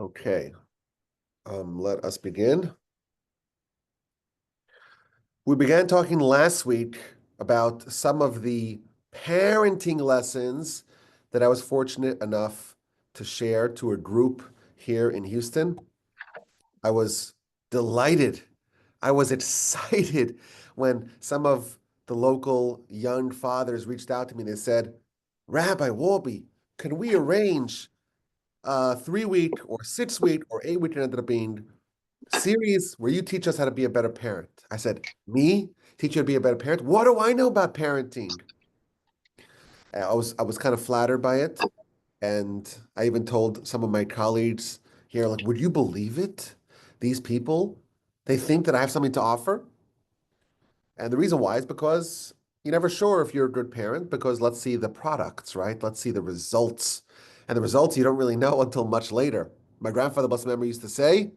Okay, let us begin. We began talking last week about some of the parenting lessons that I was fortunate enough to share to a group here in Houston. I was delighted. I was excited when some of the local young fathers reached out to me. They said, Rabbi Wolbe, can we arrange a 3-week or 6-week or 8-week, it ended up being series where you teach us how to be a better parent. I said, me? Teach you to be a better parent? What do I know about parenting? I was kind of flattered by it. And I even told some of my colleagues here, like, would you believe it? These people, they think that I have something to offer. And the reason why is because you're never sure if you're a good parent, because let's see the products, right? Let's see the results. And the results you don't really know until much later. My grandfather, blessed memory, used to say,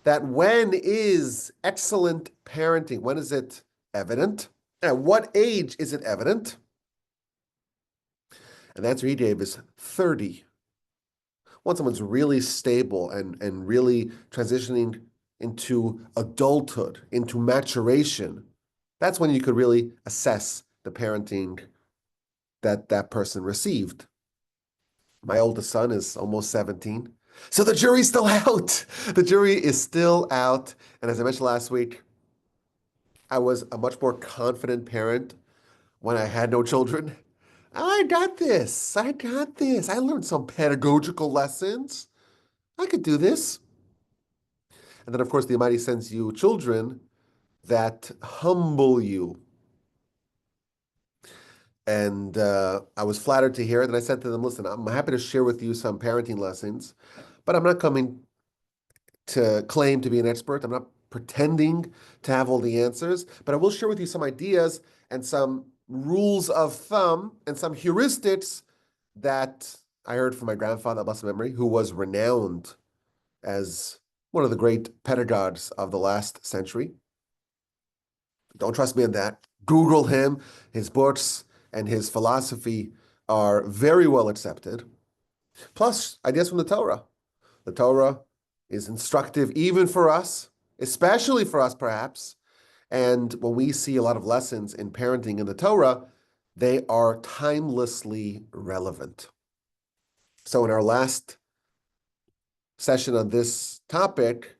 that when is excellent parenting? When is it evident? At what age is it evident? And the answer he gave is 30. Once someone's really stable and really transitioning into adulthood, into maturation, that's when you could really assess the parenting that that person received. My oldest son is almost 17. So the jury's still out. The jury is still out. And as I mentioned last week, I was a much more confident parent when I had no children. I got this. I got this. I learned some pedagogical lessons. I could do this. And then, of course, the Almighty sends you children that humble you. And I was flattered to hear it. And I said to them, listen, I'm happy to share with you some parenting lessons, but I'm not coming to claim to be an expert. I'm not pretending to have all the answers, but I will share with you some ideas and some rules of thumb and some heuristics that I heard from my grandfather, blessed memory, who was renowned as one of the great pedagogues of the last century. Don't trust me on that. Google him. His books and his philosophy are very well accepted. Plus, ideas from the Torah. The Torah is instructive even for us, especially for us, perhaps. And when we see a lot of lessons in parenting in the Torah, they are timelessly relevant. So in our last session on this topic,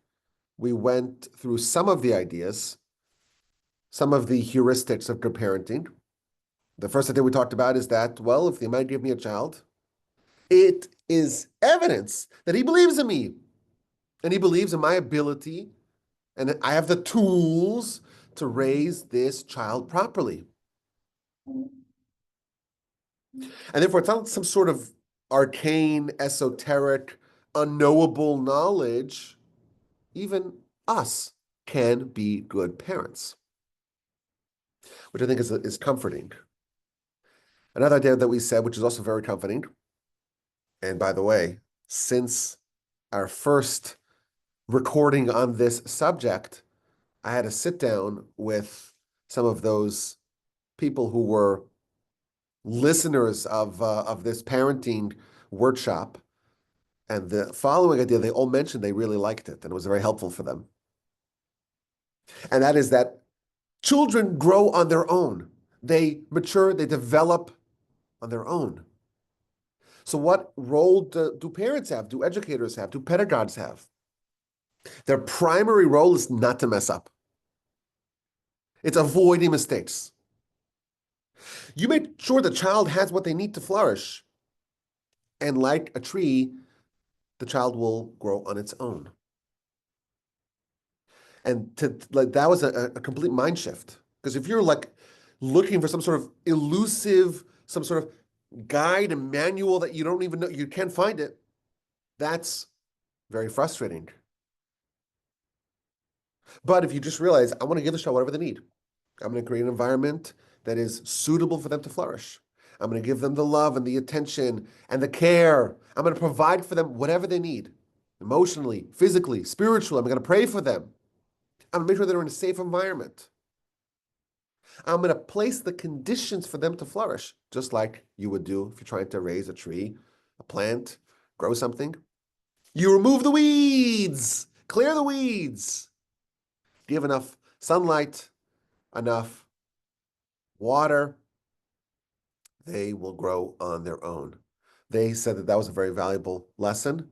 we went through some of the ideas, some of the heuristics of good parenting. The first idea we talked about is that, well, if the Almighty gave me a child, it is evidence that he believes in me and he believes in my ability and I have the tools to raise this child properly. And therefore, it's not some sort of arcane, esoteric, unknowable knowledge. Even us can be good parents, which I think is comforting. Another idea that we said, which is also very comforting, and by the way, since our first recording on this subject, I had to sit down with some of those people who were listeners of this parenting workshop. And the following idea, they all mentioned they really liked it, and it was very helpful for them. And that is that children grow on their own. They mature, they develop on their own. So what role do parents have? Do educators have? Do pedagogues have? Their primary role is not to mess up. It's avoiding mistakes. You make sure the child has what they need to flourish. And like a tree, the child will grow on its own. And that was a complete mind shift. Because if you're like looking for some sort of elusive, some sort of guide and manual that you don't even know, you can't find it, that's very frustrating. But if you just realize, I want to give the child whatever they need, I'm going to create an environment that is suitable for them to flourish. I'm going to give them the love and the attention and the care. I'm going to provide for them whatever they need, emotionally, physically, spiritually. I'm going to pray for them. I'm going to make sure they're in a safe environment. I'm going to place the conditions for them to flourish, just like you would do if you're trying to raise a tree, a plant, grow something. You remove the weeds, clear the weeds, give enough sunlight, enough water, they will grow on their own. They said that that was a very valuable lesson,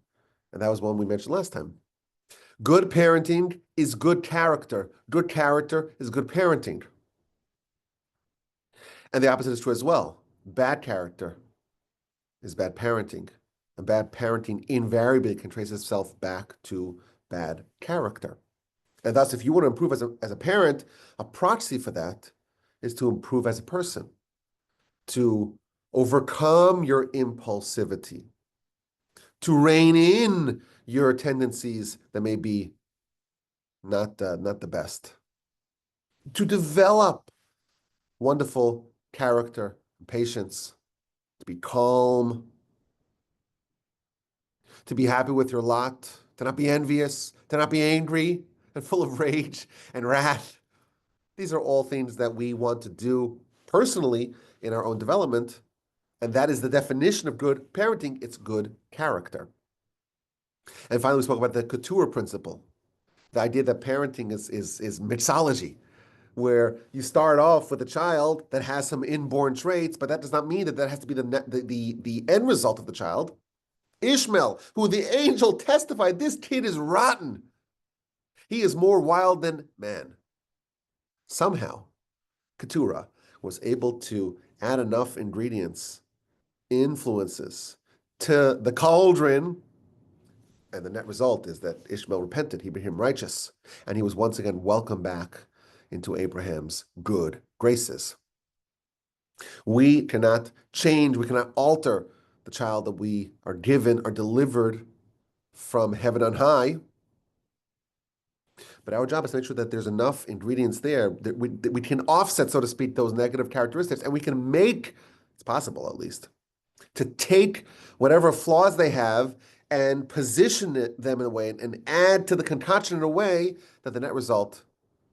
and that was one we mentioned last time. Good parenting is good character. Good character is good parenting. And the opposite is true as well. Bad character is bad parenting. And bad parenting invariably can trace itself back to bad character. And thus, if you want to improve as a parent, a proxy for that is to improve as a person, to overcome your impulsivity, to rein in your tendencies that may be not the best, to develop wonderful character and patience, to be calm, to be happy with your lot, to not be envious, to not be angry and full of rage and wrath. These are all things that we want to do personally in our own development. And that is the definition of good parenting. It's good character. And finally, we spoke about the couture principle, the idea that parenting is mixology, where you start off with a child that has some inborn traits, but that does not mean that that has to be the end result of the child. Ishmael, who the angel testified, this kid is rotten. He is more wild than man. Somehow, Keturah was able to add enough ingredients, influences to the cauldron, and the net result is that Ishmael repented. He became righteous, and he was once again welcomed back into Abraham's good graces. We cannot change, we cannot alter the child that we are given or delivered from heaven on high. But our job is to make sure that there's enough ingredients there that we can offset, so to speak, those negative characteristics, and we can make, it's possible at least, to take whatever flaws they have and position them in a way and add to the concoction in a way that the net result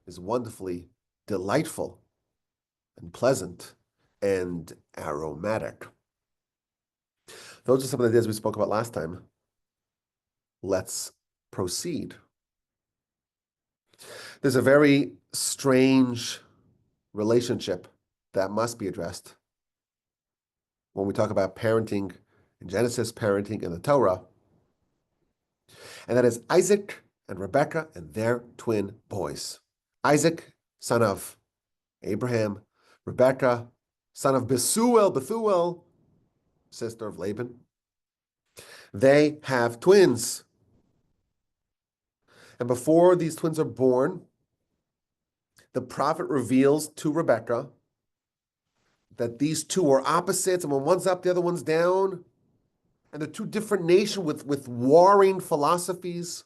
is wonderfully delightful and pleasant and aromatic. Those are some of the ideas we spoke about last time. Let's proceed. There's a very strange relationship that must be addressed when we talk about parenting in Genesis, parenting in the Torah, and that is Isaac and Rebekah and their twin boys. Isaac, son of Abraham, Rebekah, son of Bethuel, sister of Laban. They have twins. And before these twins are born, the prophet reveals to Rebekah that these two are opposites, and when one's up, the other one's down. And they're two different nations with warring philosophies.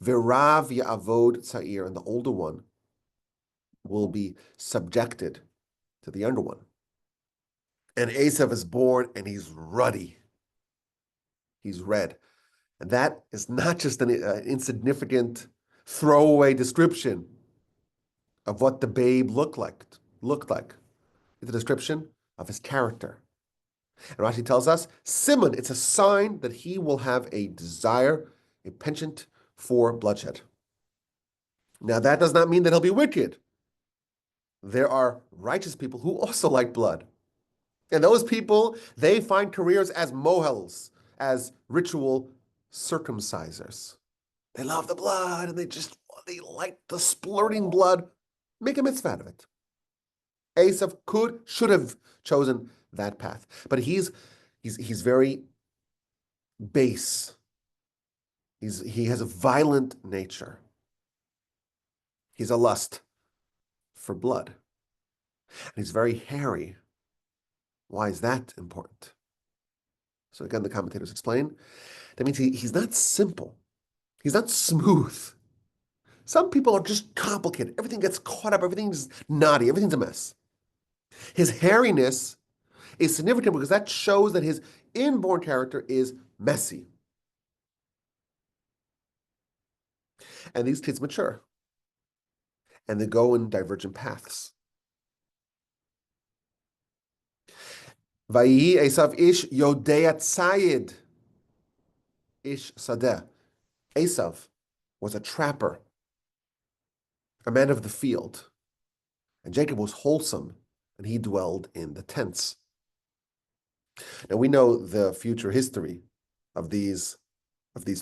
V'rav ya'avod tza'ir, and the older one will be subjected to the younger one. And Esav is born, and he's ruddy. He's red. And that is not just an insignificant throwaway description of what the babe looked like. It's a description of his character. And Rashi tells us, Simon, it's a sign that he will have a desire, a penchant for bloodshed. Now, that does not mean that he'll be wicked. There are righteous people who also like blood. And those people, they find careers as mohels, as ritual circumcisers. They love the blood, and they like the splurting blood. Make a mitzvah out of it. Esav should have chosen that path, but he's very base. He has a violent nature. He's a lust for blood. And he's very hairy. Why is that important? So again, the commentators explain that means he's not simple. He's not smooth. Some people are just complicated. Everything gets caught up. Everything's knotty. Everything's a mess. His hairiness is significant because that shows that his inborn character is messy. And these kids mature. And they go in divergent paths. Vayihi Esav ish yodea tzayid. ish sadeh. Esav was a trapper, a man of the field, and Jacob was wholesome, and he dwelled in the tents. Now we know the future history of these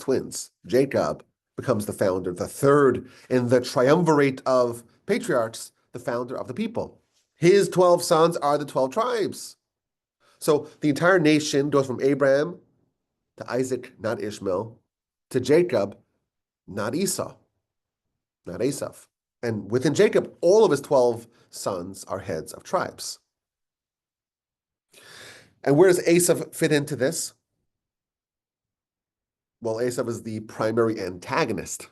twins. Jacob becomes the founder, the third in the triumvirate of patriarchs, the founder of the people. His 12 sons are the 12 tribes. So the entire nation goes from Abraham to Isaac, not Ishmael, to Jacob, not Esau, not Esav. And within Jacob, all of his 12 sons are heads of tribes. And where does Esav fit into this? Well, Esav is the primary antagonist.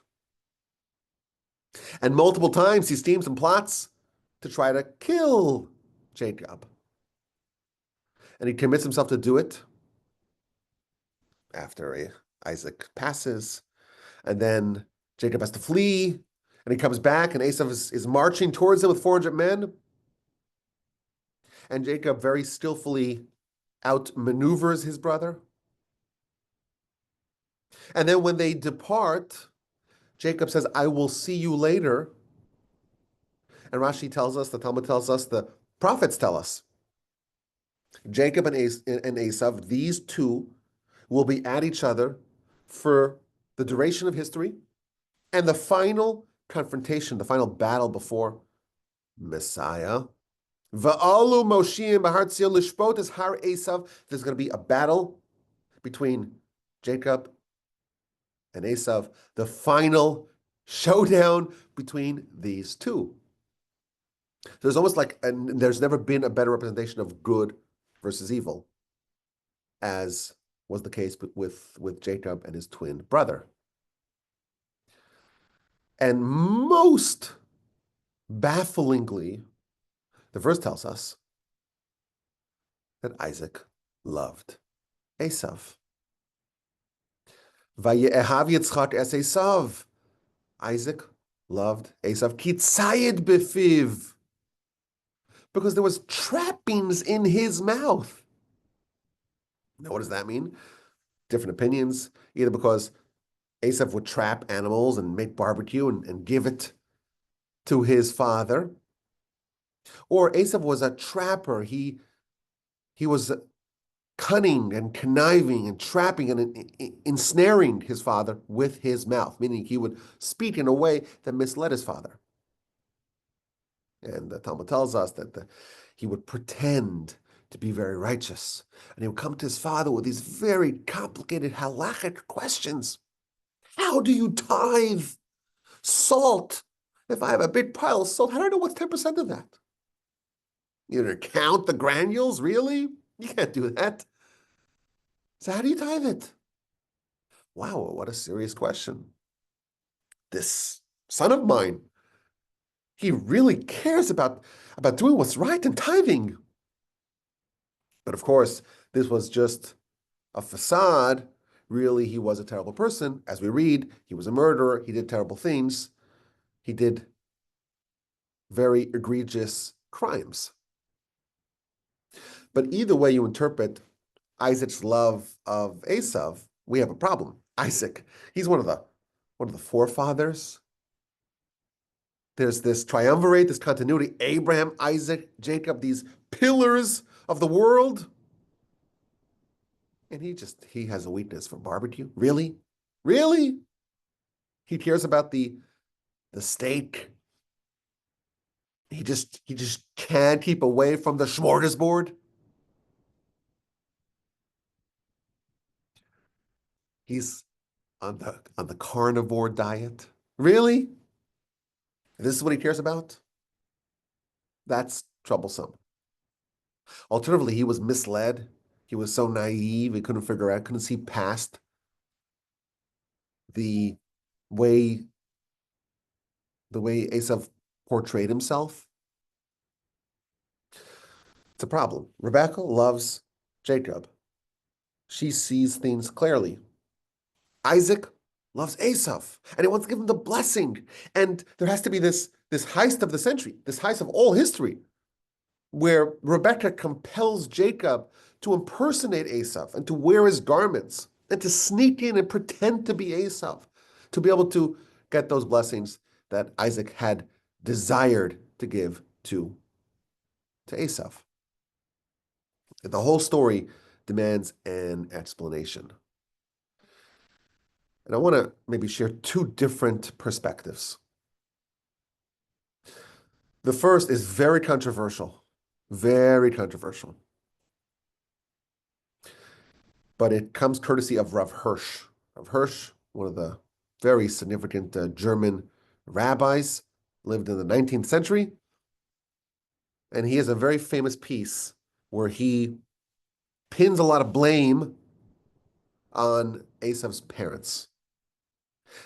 And multiple times he schemes and plots to try to kill Jacob. And he commits himself to do it after Isaac passes. And then Jacob has to flee. And he comes back, and Esav is marching towards him with 400 men. And Jacob very skillfully outmaneuvers his brother. And then when they depart, Jacob says, I will see you later. And Rashi tells us, the Talmud tells us, the prophets tell us, Jacob and Esav, these two will be at each other for the duration of history and the final confrontation, the final battle before Messiah. Va'alu Moshiim Bahar Tzion Lishpot is Har Esav. There's going to be a battle between Jacob and Esav, the final showdown between these two. There's almost like, and there's never been a better representation of good versus evil, as was the case with Jacob and his twin brother. And most bafflingly, the verse tells us that Isaac loved Esav. Vaye'ehav Yitzchak es Esav. Isaac loved Esav. Kitzayid befiv. Because there was trappings in his mouth. Now, what does that mean? Different opinions. Either because Esav would trap animals and make barbecue and give it to his father, or Esav was a trapper. He was cunning and conniving and trapping and ensnaring his father with his mouth, meaning he would speak in a way that misled his father. And the Talmud tells us that he would pretend to be very righteous, and he would come to his father with these very complicated halachic questions. How do you tithe salt? If I have a big pile of salt, how do I know what's 10% of that? You count the granules? Really? You can't do that. So how do you tithe it? Wow, what a serious question. This son of mine, he really cares about doing what's right and tithing. But of course, this was just a facade. Really, he was a terrible person. As we read, he was a murderer. He did terrible things. He did very egregious crimes. But either way you interpret Isaac's love of Esav, we have a problem. Isaac, he's one of the forefathers. There's this triumvirate, this continuity, Abraham, Isaac, Jacob, these pillars of the world. And he has a weakness for barbecue. Really? Really? He cares about the steak. He just can't keep away from the smorgasbord. He's on the carnivore diet. Really? This is what he cares about? That's troublesome. Alternatively, he was misled. He was so naive, he couldn't see past the way Esav portrayed himself. It's a problem. Rebecca loves Jacob. She sees things clearly. Isaac loves Esav, and he wants to give him the blessing. And there has to be this heist of the century, this heist of all history, where Rebecca compels Jacob to impersonate Esav and to wear his garments and to sneak in and pretend to be Esav, to be able to get those blessings that Isaac had desired to give to Esav. The whole story demands an explanation. And I want to maybe share two different perspectives. The first is very controversial, but it comes courtesy of Rav Hirsch. Rav Hirsch, one of the very significant German rabbis, lived in the 19th century, and he has a very famous piece where he pins a lot of blame on Esav's parents.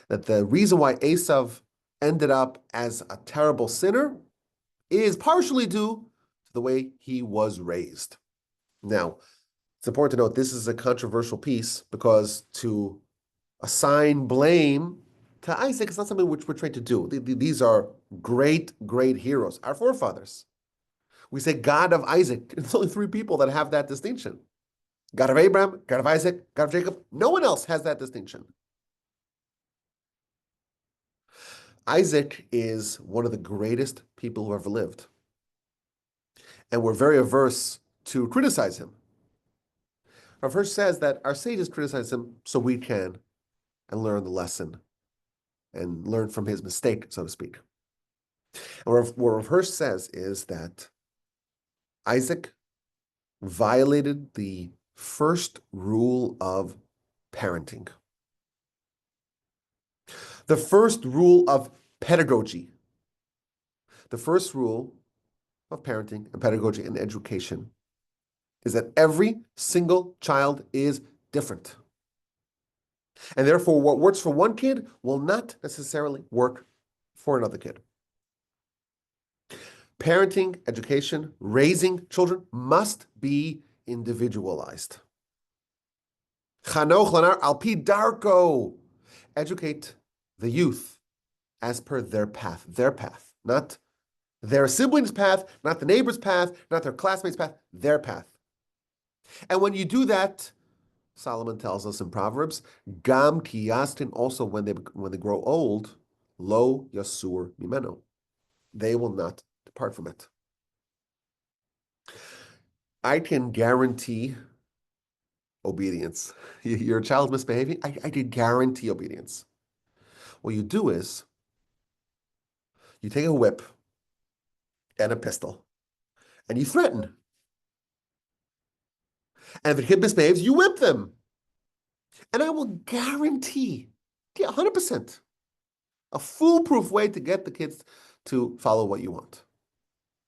That the reason why Esav ended up as a terrible sinner is partially due to the way he was raised. Now, it's important to note this is a controversial piece because to assign blame to Isaac is not something which we're trained to do. These are great, great heroes, our forefathers. We say God of Isaac. It's only three people that have that distinction. God of Abraham, God of Isaac, God of Jacob. No one else has that distinction. Isaac is one of the greatest people who ever lived. And we're very averse to criticize him. Rav Hirsch says that our sages criticize him so we can and learn the lesson and learn from his mistake, so to speak. And what Rav Hirsch says is that Isaac violated the first rule of parenting, the first rule of pedagogy, the first rule of parenting and pedagogy and education is that every single child is different. And therefore, what works for one kid will not necessarily work for another kid. Parenting, education, raising children must be individualized. Chanoch lanar al pi darko. Educate the youth as per their path, not their siblings' path, not the neighbor's path, not their classmates' path, their path. And when you do that, Solomon tells us in Proverbs, Gam ki yastin, also when they grow old, lo yasur mimeno. They will not depart from it. I can guarantee obedience. Your child's misbehaving, I can guarantee obedience. What you do is you take a whip and a pistol and you threaten. And if a kid misbehaves, you whip them. And I will guarantee, 100%, a foolproof way to get the kids to follow what you want.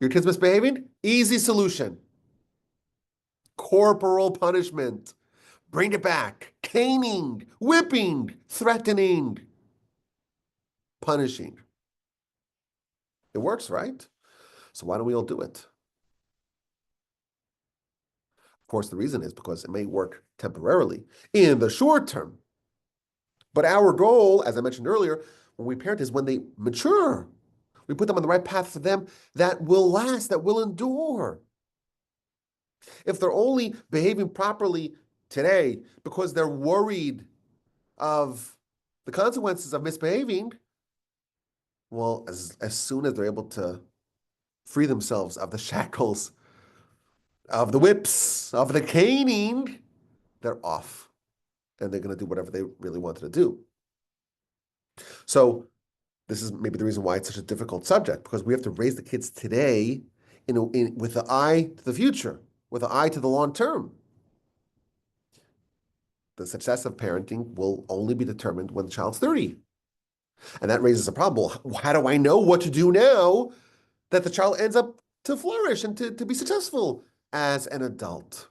Your kid's misbehaving? Easy solution. Corporal punishment. Bring it back. Caning, whipping, threatening, punishing. It works, right? So why don't we all do it? Of course, the reason is because it may work temporarily in the short term. But our goal, as I mentioned earlier, when we parent is when they mature, we put them on the right path for them that will last, that will endure. If they're only behaving properly today because they're worried of the consequences of misbehaving, well, as soon as they're able to free themselves of the shackles, of the whips, of the caning, they're off. And they're going to do whatever they really wanted to do. So this is maybe the reason why it's such a difficult subject, because we have to raise the kids today with the eye to the future, with the eye to the long term. The success of parenting will only be determined when the child's 30. And that raises a problem. How do I know what to do now that the child ends up to flourish and to be successful as an adult?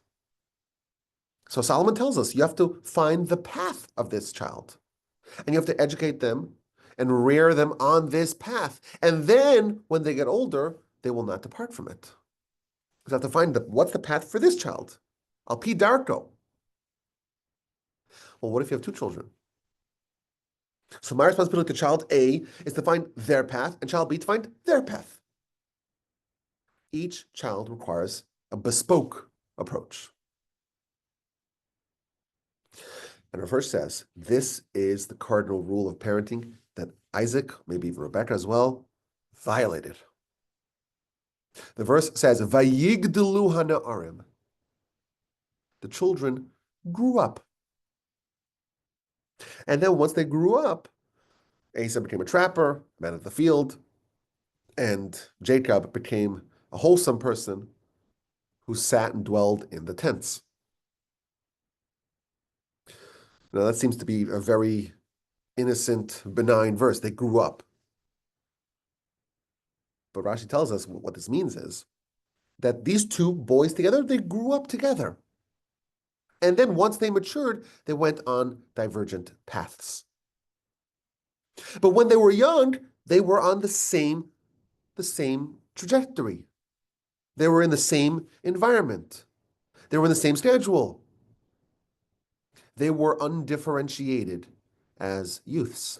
So Solomon tells us you have to find the path of this child. And you have to educate them and rear them on this path. And then when they get older, they will not depart from it. You have to find what's the path for this child. Al pi darko. Well, what if you have two children? So my responsibility to child A is to find their path, and child B to find their path. Each child requires a bespoke approach. And our verse says, this is the cardinal rule of parenting that Isaac, maybe even Rebecca as well, violated. The verse says, Vayigdelu hana'arim. The children grew up. And then once they grew up, Esau became a trapper, man of the field, and Jacob became a wholesome person who sat and dwelled in the tents. Now, that seems to be a very innocent, benign verse. They grew up. But Rashi tells us what this means is that these two boys together, they grew up together. And then once they matured, they went on divergent paths. But when they were young, they were on the same trajectory. They were in the same environment. They were in the same schedule. They were undifferentiated as youths.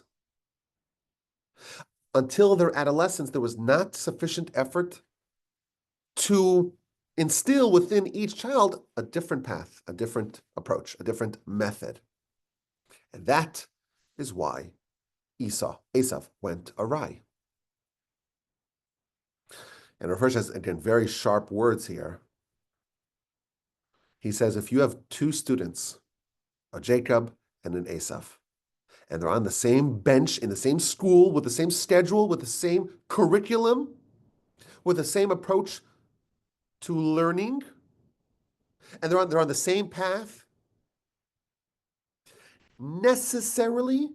Until their adolescence, there was not sufficient effort to instill within each child a different path, a different approach, a different method. And that is why Esau went awry. And Rav Hirsch has, again, very sharp words here. He says, if you have two students, a Jacob and an Esau, and they're on the same bench, in the same school, with the same schedule, with the same curriculum, with the same approach to learning, and they're on the same path, necessarily,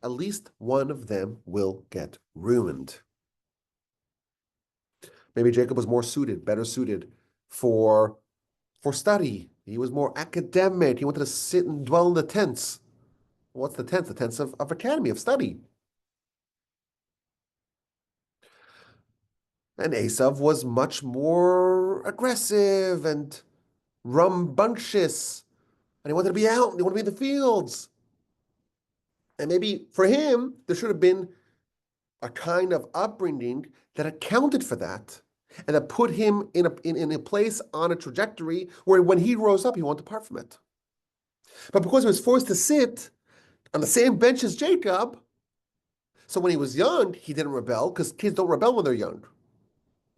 at least one of them will get ruined. Maybe Jacob was more suited, better suited for study. He was more academic. He wanted to sit and dwell in the tents. What's the tents? The tents of academy, of study. And Esau was much more aggressive and rambunctious. And he wanted to be out, and he wanted to be in the fields. And maybe for him, there should have been a kind of upbringing that accounted for that, and that put him in a place on a trajectory where when he rose up, he won't depart from it. But because he was forced to sit on the same bench as Jacob, so when he was young, he didn't rebel, because kids don't rebel when they're young,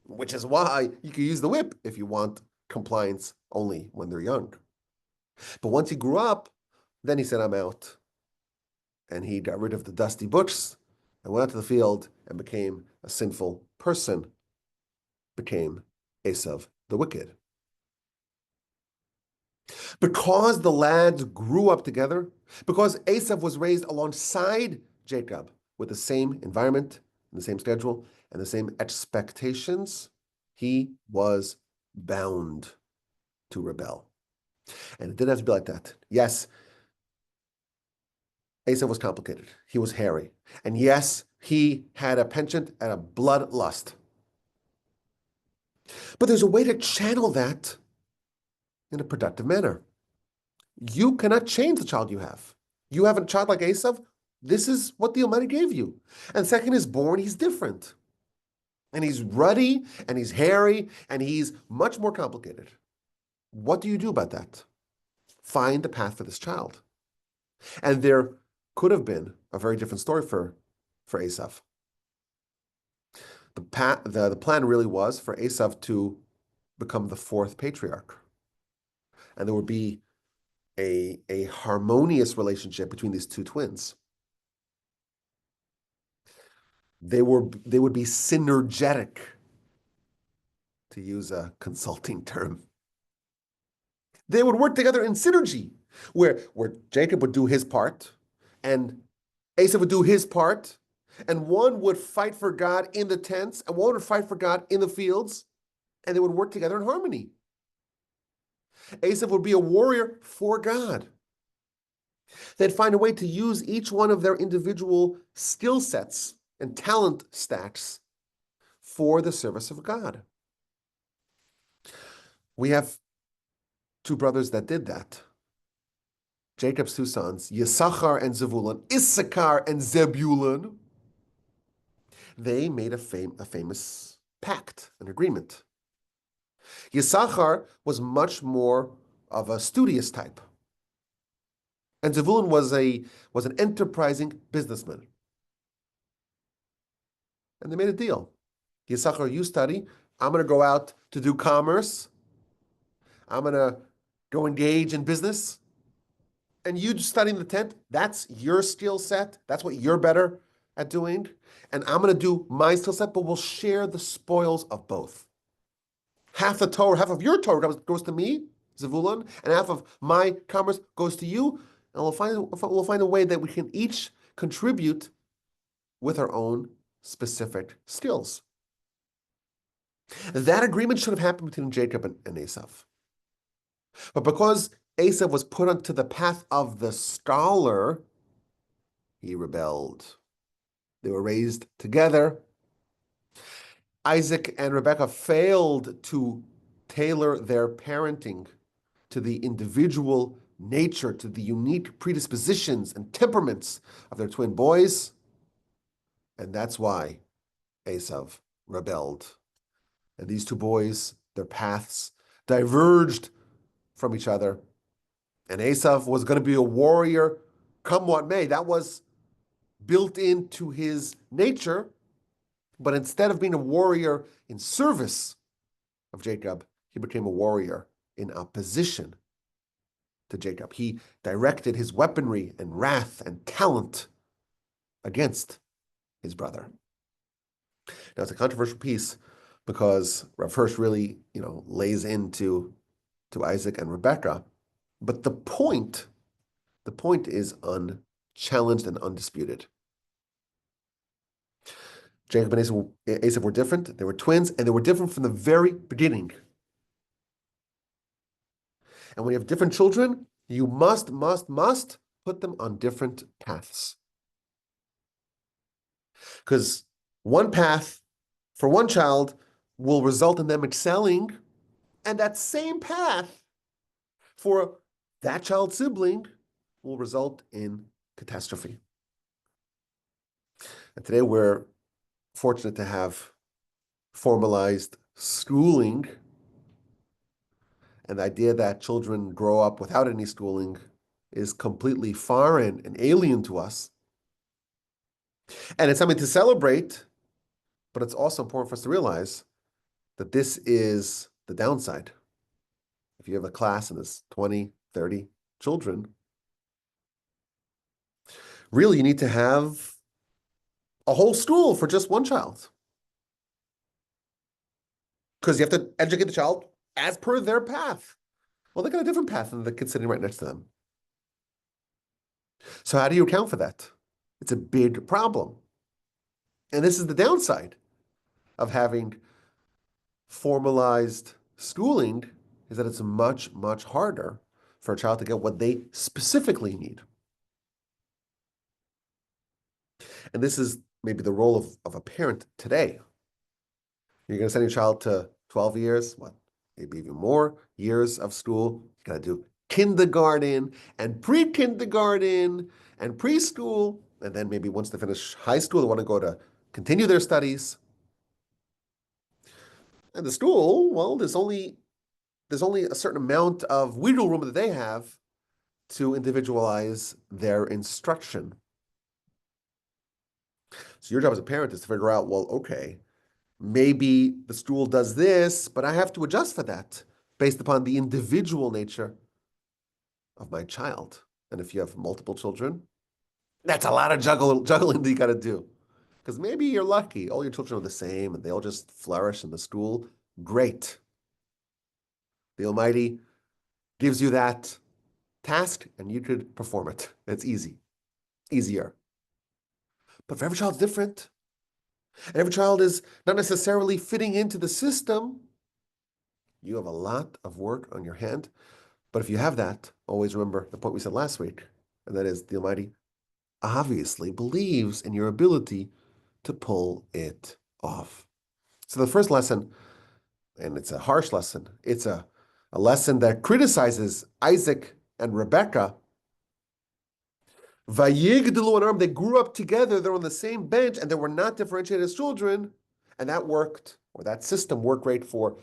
which is why you can use the whip if you want compliance only when they're young. But once he grew up, then he said, I'm out. And he got rid of the dusty books and went out to the field and became a sinful person, became Esau the wicked. Because the lads grew up together, because Esau was raised alongside Jacob with the same environment, and the same schedule, and the same expectations, he was bound to rebel. And it didn't have to be like that. Yes, Esau was complicated. He was hairy. And yes, he had a penchant and a bloodlust. But there's a way to channel that in a productive manner. You cannot change the child you have. You have a child like Esau, this is what the Almighty gave you. And second is born, he's different. And he's ruddy, and he's hairy, and he's much more complicated. What do you do about that? Find the path for this child. And there could have been a very different story for Esau. The plan really was for Esau to become the fourth patriarch. And there would be a harmonious relationship between these two twins. They would be synergetic, to use a consulting term. They would work together in synergy, where Jacob would do his part, and Esau would do his part, and one would fight for God in the tents, and one would fight for God in the fields, and they would work together in harmony. Esau would be a warrior for God. They'd find a way to use each one of their individual skill sets and talent stacks for the service of God. We have two brothers that did that. Jacob's two sons, Yisachar and Zevulun, Issachar and Zebulun, they made a famous pact, an agreement. Yisachar was much more of a studious type. And Zevulun was an enterprising businessman. And they made a deal. Yisachar, you study. I'm going to go out to do commerce. I'm going to go engage in business. And you study in the tent. That's your skill set. That's what you're better at doing. And I'm going to do my skill set, but we'll share the spoils of both. Half the Torah, half of your Torah goes to me, Zevulun, and half of my commerce goes to you. And we'll find a way that we can each contribute with our own specific skills. That agreement should have happened between Jacob and Esav. But because Esav was put onto the path of the scholar, he rebelled. They were raised together. Isaac and Rebekah failed to tailor their parenting to the individual nature, to the unique predispositions and temperaments of their twin boys. And that's why Esav rebelled. And these two boys, their paths diverged from each other. And Esav was going to be a warrior, come what may. That was built into his nature. But instead of being a warrior in service of Jacob, he became a warrior in opposition to Jacob. He directed his weaponry and wrath and talent against his brother. Now, it's a controversial piece because Rav Hirsch really, lays into Isaac and Rebekah. But the point is unchallenged and undisputed. Jacob and Esav were different. They were twins, and they were different from the very beginning. And when you have different children, you must put them on different paths. Because one path for one child will result in them excelling, and that same path for that child's sibling will result in catastrophe. And today we're fortunate to have formalized schooling, and the idea that children grow up without any schooling is completely foreign and alien to us. And it's something to celebrate, but it's also important for us to realize that this is the downside. If you have a class and there's 20, 30 children, really you need to have a whole school for just one child. Because you have to educate the child as per their path. Well, they got a different path than the kid sitting right next to them. So how do you account for that? It's a big problem. And this is the downside of having formalized schooling, is that it's much, much harder for a child to get what they specifically need. And this is maybe the role of a parent today. You're going to send your child to 12 years, maybe even more years of school. You got to do kindergarten and pre-kindergarten and preschool. And then maybe once they finish high school, they want to continue their studies. And the school, well, there's only a certain amount of wiggle room that they have to individualize their instruction. So your job as a parent is to figure out, well, okay, maybe the school does this, but I have to adjust for that based upon the individual nature of my child. And if you have multiple children, that's a lot of juggling that you got to do. Because maybe you're lucky, all your children are the same and they all just flourish in the school. Great. The Almighty gives you that task and you could perform it. It's easier. But for every child, it's different. And every child is not necessarily fitting into the system. You have a lot of work on your hand. But if you have that, always remember the point we said last week, and that is the Almighty obviously believes in your ability to pull it off. So the first lesson, and it's a harsh lesson, it's a lesson that criticizes Isaac and Rebekah. Vayigdalu anam, they grew up together, they're on the same bench, and they were not differentiated as children, and that worked, or that system worked great for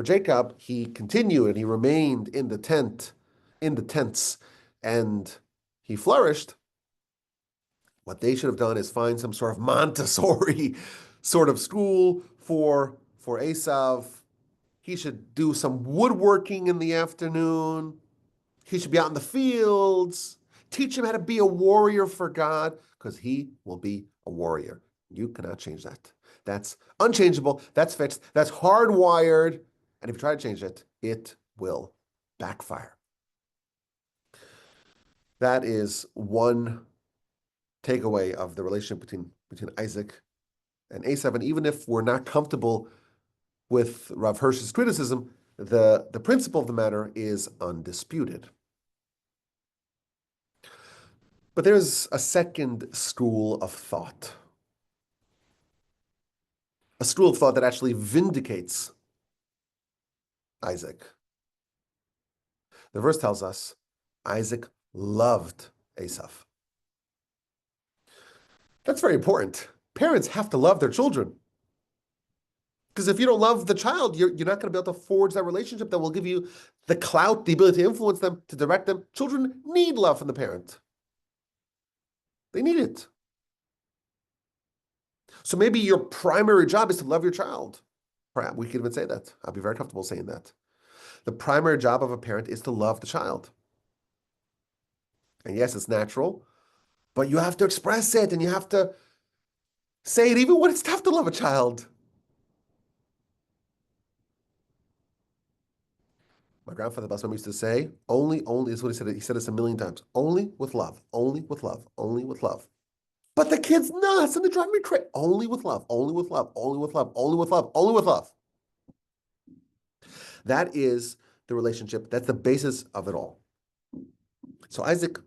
Jacob. He continued and he remained in the tents, and he flourished, what they should have done is find some sort of Montessori sort of school for Esav. He should do some woodworking in the afternoon. He should be out in the fields. Teach him how to be a warrior for God, because he will be a warrior. You cannot change that. That's unchangeable. That's fixed. That's hardwired. And if you try to change it, it will backfire. That is one takeaway of the relationship between Isaac and Esav. And even if we're not comfortable with Rav Hirsch's criticism, the principle of the matter is undisputed. But there's a second school of thought, a school of thought that actually vindicates Isaac. The verse tells us Isaac loved Esav. That's very important. Parents have to love their children. Because if you don't love the child, you're not going to be able to forge that relationship that will give you the clout, the ability to influence them, to direct them. Children need love from the parent. They need it. So maybe your primary job is to love your child. Perhaps we could even say that. I'll be very comfortable saying that. The primary job of a parent is to love the child. And yes, it's natural, but you have to express it and you have to say it even when it's tough to love a child. My grandfather Basman used to say, only, this is what he said. He said this a million times. Only with love, only with love, only with love. But the kid's nuts and they drive me crazy. Only with love, only with love, only with love, only with love, only with love. That is the relationship. That's the basis of it all. So Isaac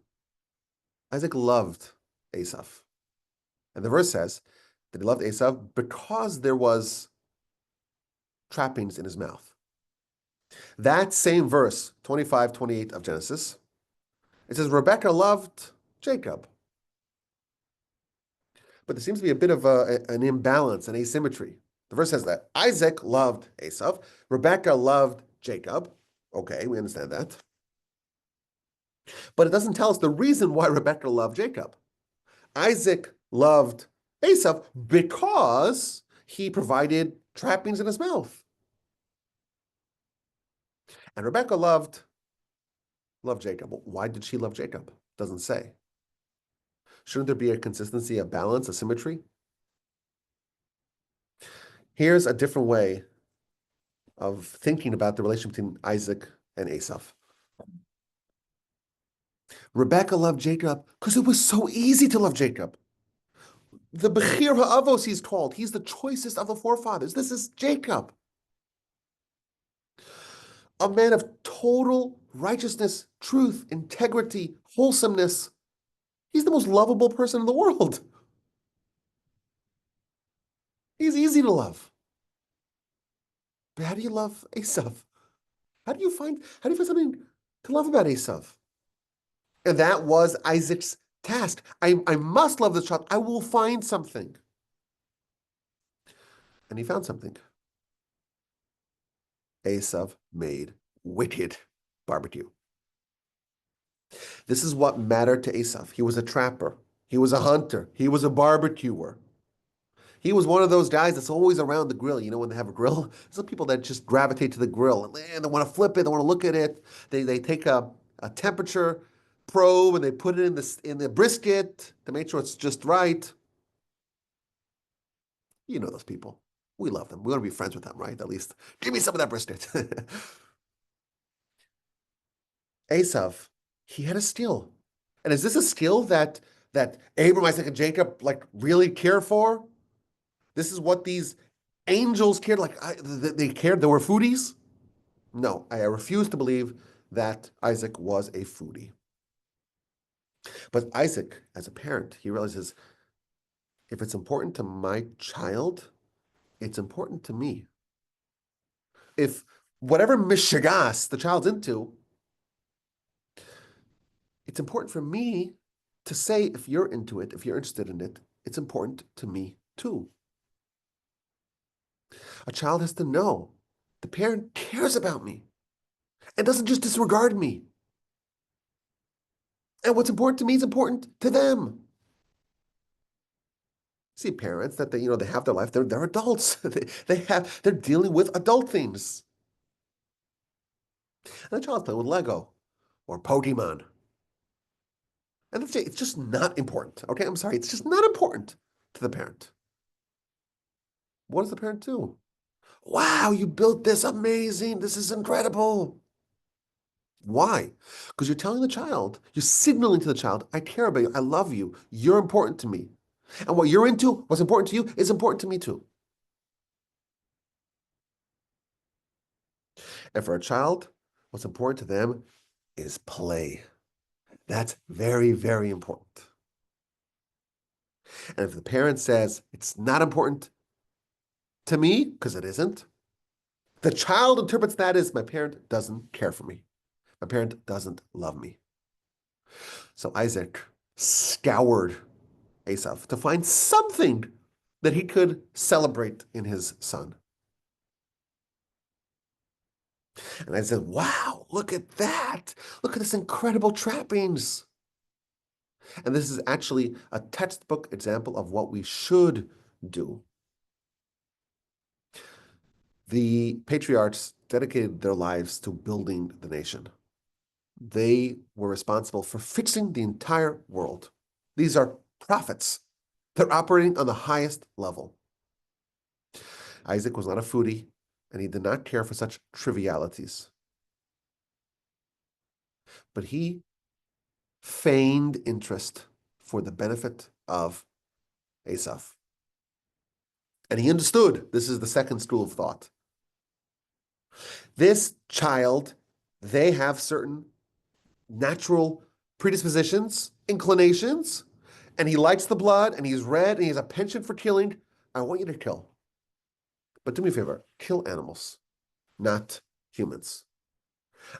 loved Esav. And the verse says that he loved Esav because there was trappings in his mouth. That same verse, 25, 28 of Genesis, it says Rebekah loved Jacob. But there seems to be a bit of an imbalance, an asymmetry. The verse says that Isaac loved Esav, Rebekah loved Jacob. Okay, we understand that. But it doesn't tell us the reason why Rebekah loved Jacob. Isaac loved Esav because he provided trappings in his mouth. And Rebekah loved Jacob. Why did she love Jacob? Doesn't say. Shouldn't there be a consistency, a balance, a symmetry? Here's a different way of thinking about the relationship between Isaac and Esav. Rebekah loved Jacob because it was so easy to love Jacob. The Bechir Ha'avos he's called. He's the choicest of the forefathers. This is Jacob. A man of total righteousness, truth, integrity, wholesomeness. He's the most lovable person in the world. He's easy to love. But how do you love Esav? How do you find something to love about Esav? And that was Isaac's task. I must love this child. I will find something. And he found something. Esav made wicked barbecue. This is what mattered to Esav. He was a trapper. He was a hunter. He was a barbecuer. He was one of those guys that's always around the grill. You know, when they have a grill, some people that just gravitate to the grill and they want to flip it, they want to look at it. They take a temperature probe and they put it in the brisket to make sure it's just right. You know those people. We love them. We want to be friends with them, right? At least give me some of that brisket. Esav, he had a skill. And is this a skill that Abram, Isaac, and Jacob like really care for? This is what these angels cared, they cared, they were foodies? No, I refuse to believe that Isaac was a foodie. But Isaac, as a parent, he realizes if it's important to my child, it's important to me. If whatever mishigas the child's into, it's important for me to say, if you're into it, if you're interested in it, it's important to me too. A child has to know the parent cares about me and doesn't just disregard me. And what's important to me is important to them. See parents that they have their life. They're adults. They're dealing with adult things. And the child's playing with Lego or Pokemon. And it's just not important. Okay, I'm sorry. It's just not important to the parent. What does the parent do? Wow, you built this amazing. This is incredible. Why? Because you're telling the child, you're signaling to the child, I care about you. I love you. You're important to me. And what you're into, what's important to you, is important to me too. And for a child, what's important to them is play. That's very, very important. And if the parent says it's not important to me, because it isn't, the child interprets that as my parent doesn't care for me. My parent doesn't love me. So Isaac scoured Esav to find something that he could celebrate in his son. And I said, wow, look at that. Look at this incredible trappings. And this is actually a textbook example of what we should do. The patriarchs dedicated their lives to building the nation. They were responsible for fixing the entire world. These are prophets. They're operating on the highest level. Isaac was not a foodie, and he did not care for such trivialities. But he feigned interest for the benefit of Esav. And he understood, this is the second school of thought. This child, they have certain natural predispositions, inclinations, and he likes the blood, and he's red, and he has a penchant for killing. I want you to kill. But do me a favor, kill animals, not humans.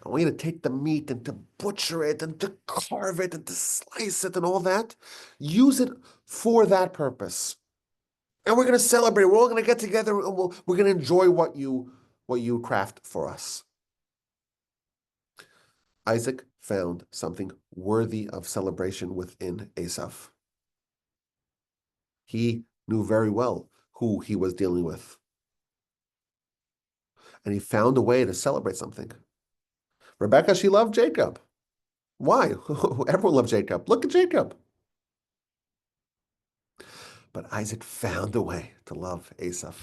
I want you to take the meat and to butcher it and to carve it and to slice it and all that. Use it for that purpose. And we're going to celebrate. We're all going to get together and we're going to enjoy what you craft for us. Isaac found something worthy of celebration within Esav. He knew very well who he was dealing with. And he found a way to celebrate something. Rebecca, she loved Jacob. Why? Everyone loved Jacob. Look at Jacob. But Isaac found a way to love Esav.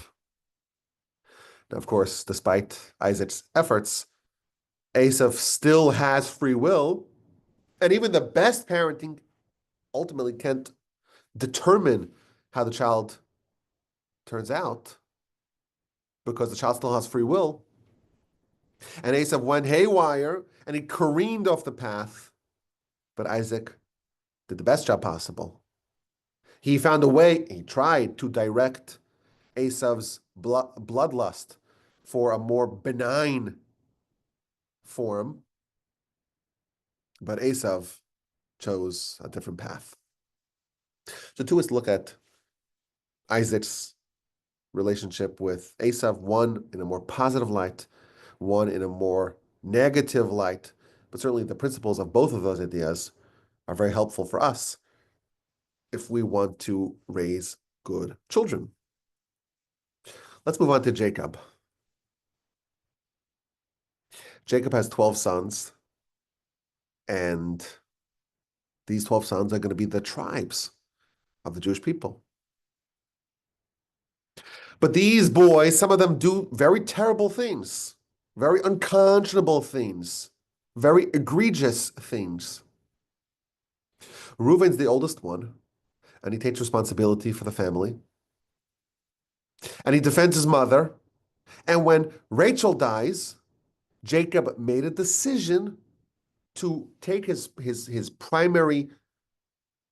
Now, of course, despite Isaac's efforts, Esav still has free will, and even the best parenting ultimately can't determine how the child turns out because the child still has free will. And Esav went haywire and he careened off the path, but Isaac did the best job possible. He found a way, he tried to direct Esav's bloodlust for a more benign form, but Esav chose a different path. So two is to look at Isaac's relationship with Esav, one in a more positive light, one in a more negative light, but certainly the principles of both of those ideas are very helpful for us if we want to raise good children. Let's move on to Jacob. Jacob has 12 sons, and these 12 sons are going to be the tribes of the Jewish people. But these boys, some of them do very terrible things, very unconscionable things, very egregious things. Reuven's the oldest one, and he takes responsibility for the family. And he defends his mother. And when Rachel dies, Jacob made a decision to take his primary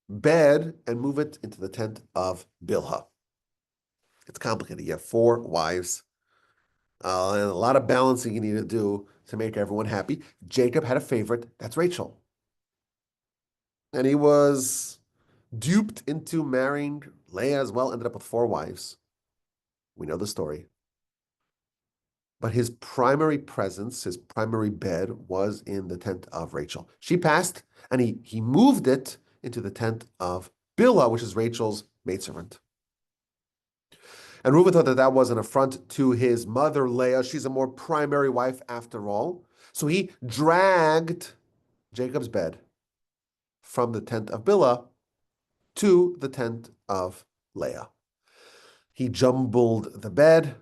bed and move it into the tent of Bilhah. It's complicated. You have 4 wives, and a lot of balancing you need to do to make everyone happy. Jacob had a favorite. That's Rachel. And he was duped into marrying Leah as well, ended up with 4 wives. We know the story. but his primary presence, his primary bed was in the tent of Rachel. She passed, and he moved it into the tent of Bilhah, which is Rachel's maidservant. And Reuben thought that that was an affront to his mother, Leah. She's a more primary wife after all. So he dragged Jacob's bed from the tent of Bilhah to the tent of Leah. He jumbled the bed,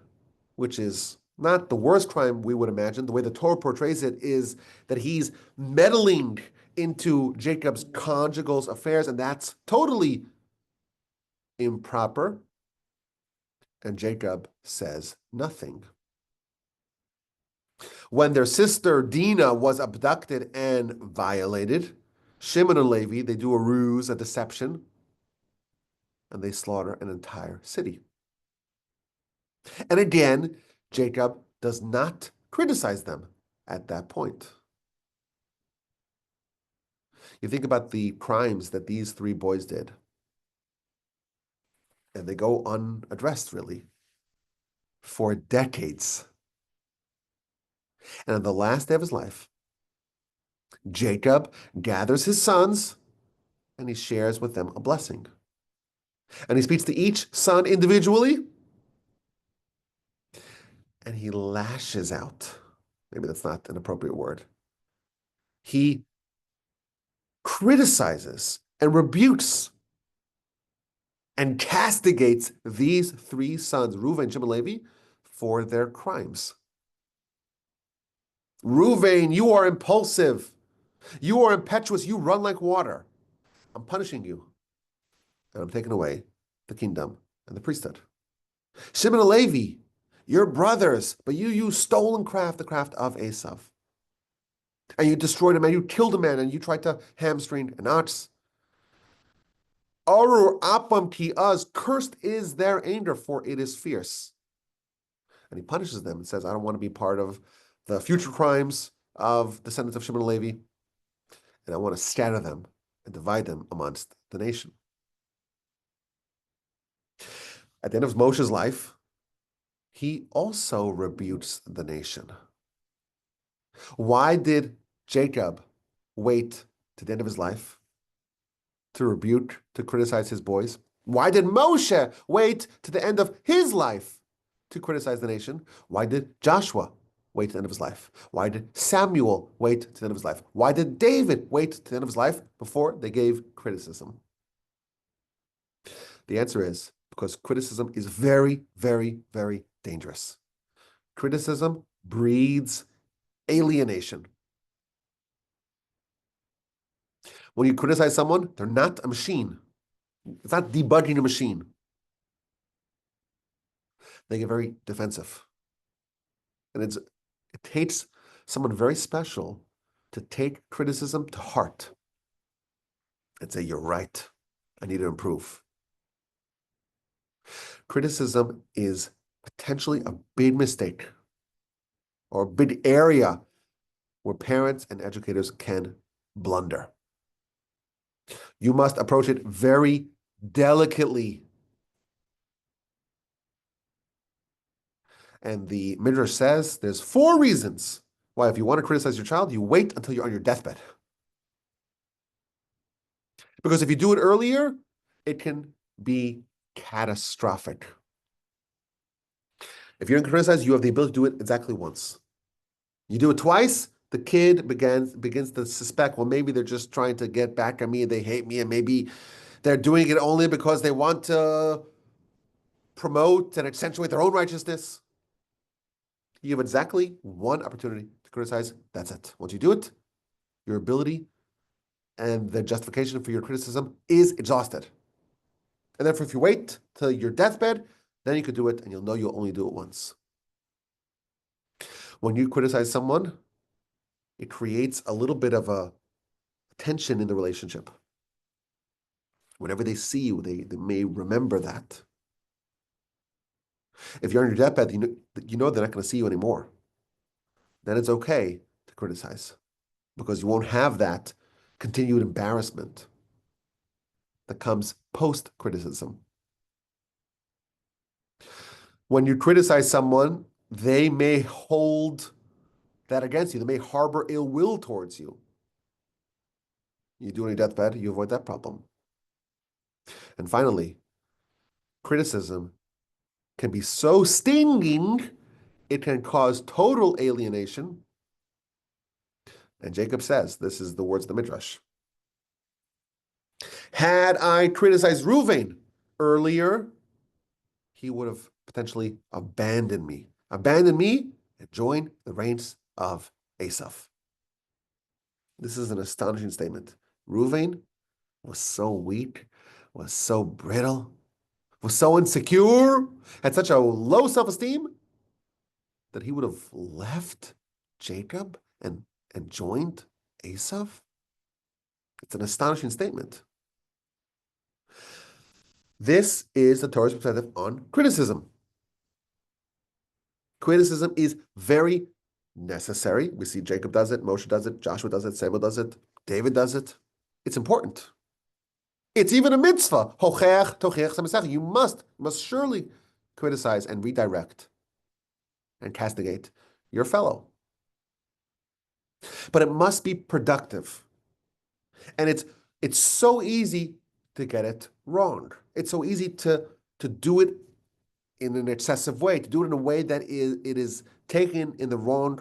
which is not the worst crime we would imagine. The way the Torah portrays it is that he's meddling into Jacob's conjugal affairs, and that's totally improper. And Jacob says nothing. When their sister Dinah was abducted and violated, Shimon and Levi, they do a ruse, a deception, and they slaughter an entire city. And again, Jacob does not criticize them at that point. You think about the crimes that these three boys did, and they go unaddressed, really, for decades. And on the last day of his life, Jacob gathers his sons, and he shares with them a blessing. And he speaks to each son individually, and he lashes out. Maybe that's not an appropriate word. He criticizes and rebukes and castigates these three sons, Reuven, Shimon, and Levi, for their crimes. Reuven, you are impulsive. You are impetuous. You run like water. I'm punishing you. And I'm taking away the kingdom and the priesthood. Shimon and Levi, you're brothers, but you use stolen craft, the craft of Esav. And you destroyed a man, you killed a man, and you tried to hamstring an ox. Arur apam ki az, cursed is their anger, for it is fierce. And he punishes them and says, I don't want to be part of the future crimes of descendants of Shimon and Levi, and I want to scatter them and divide them amongst the nation. At the end of Moshe's life, he also rebukes the nation. Why did Jacob wait to the end of his life to rebuke, to criticize his boys? Why did Moshe wait to the end of his life to criticize the nation? Why did Joshua wait to the end of his life? Why did Samuel wait to the end of his life? Why did David wait to the end of his life before they gave criticism? The answer is because criticism is very, very, very dangerous. Criticism breeds alienation. When you criticize someone, they're not a machine. It's not debugging a machine. They get very defensive. And it takes someone very special to take criticism to heart and say, you're right, I need to improve. Criticism is potentially a big mistake or a big area where parents and educators can blunder. You must approach it very delicately. And the Midrash says there's 4 reasons why if you want to criticize your child, you wait until you're on your deathbed. Because if you do it earlier, it can be catastrophic. If you're going to criticize, you have the ability to do it exactly once. You do it twice, the kid begins to suspect, well, maybe they're just trying to get back at me and they hate me, and maybe they're doing it only because they want to promote and accentuate their own righteousness. You have exactly one opportunity to criticize. That's it. Once you do it, your ability and the justification for your criticism is exhausted. And therefore, if you wait till your deathbed, then you could do it, and you'll know you'll only do it once. When you criticize someone, it creates a little bit of a tension in the relationship. Whenever they see you, they may remember that. If you're on your deathbed, you know they're not going to see you anymore. Then it's okay to criticize because you won't have that continued embarrassment that comes post-criticism. When you criticize someone, they may hold that against you. They may harbor ill will towards you. You do on your deathbed, you avoid that problem. And finally, criticism can be so stinging, it can cause total alienation. And Jacob says, this is the words of the Midrash. Had I criticized Reuven earlier, he would have potentially abandoned me and joined the ranks of Esav. This is an astonishing statement. Reuven was so weak, was so brittle, was so insecure, had such a low self-esteem that he would have left Jacob and joined Esav. It's an astonishing statement. This is the Torah's perspective on criticism. Criticism is very necessary. We see Jacob does it, Moshe does it, Joshua does it, Samuel does it, David does it. It's important. It's even a mitzvah. You must surely criticize and redirect and castigate your fellow. But it must be productive. And it's so easy to get it wrong. It's so easy to do it in an excessive way, to do it in a way that it is taken in the wrong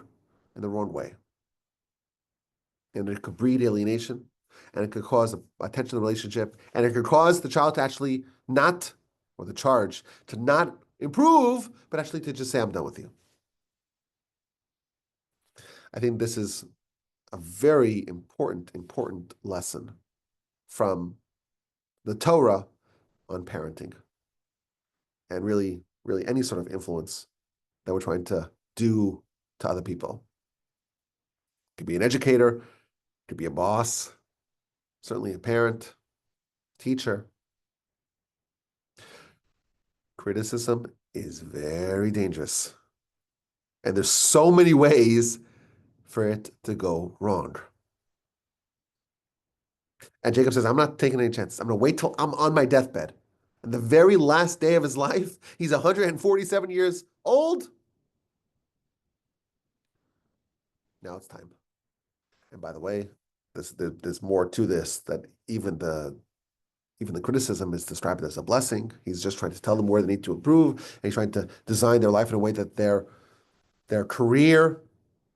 way. And it could breed alienation, and it could cause a tension in the relationship, and it could cause the child to actually not, or the charge, to not improve, but actually to just say, I'm done with you. I think this is a very important lesson from the Torah on parenting, and really any sort of influence that we're trying to do to other people. It could be an educator, it could be a boss, certainly a parent, teacher. Criticism is very dangerous. And there's so many ways for it to go wrong. And Jacob says, I'm not taking any chances. I'm going to wait till I'm on my deathbed. And the very last day of his life, he's 147 years old. Now it's time. And by the way, there's more to this, that even the criticism is described as a blessing. He's just trying to tell them where they need to improve. And he's trying to design their life in a way that their career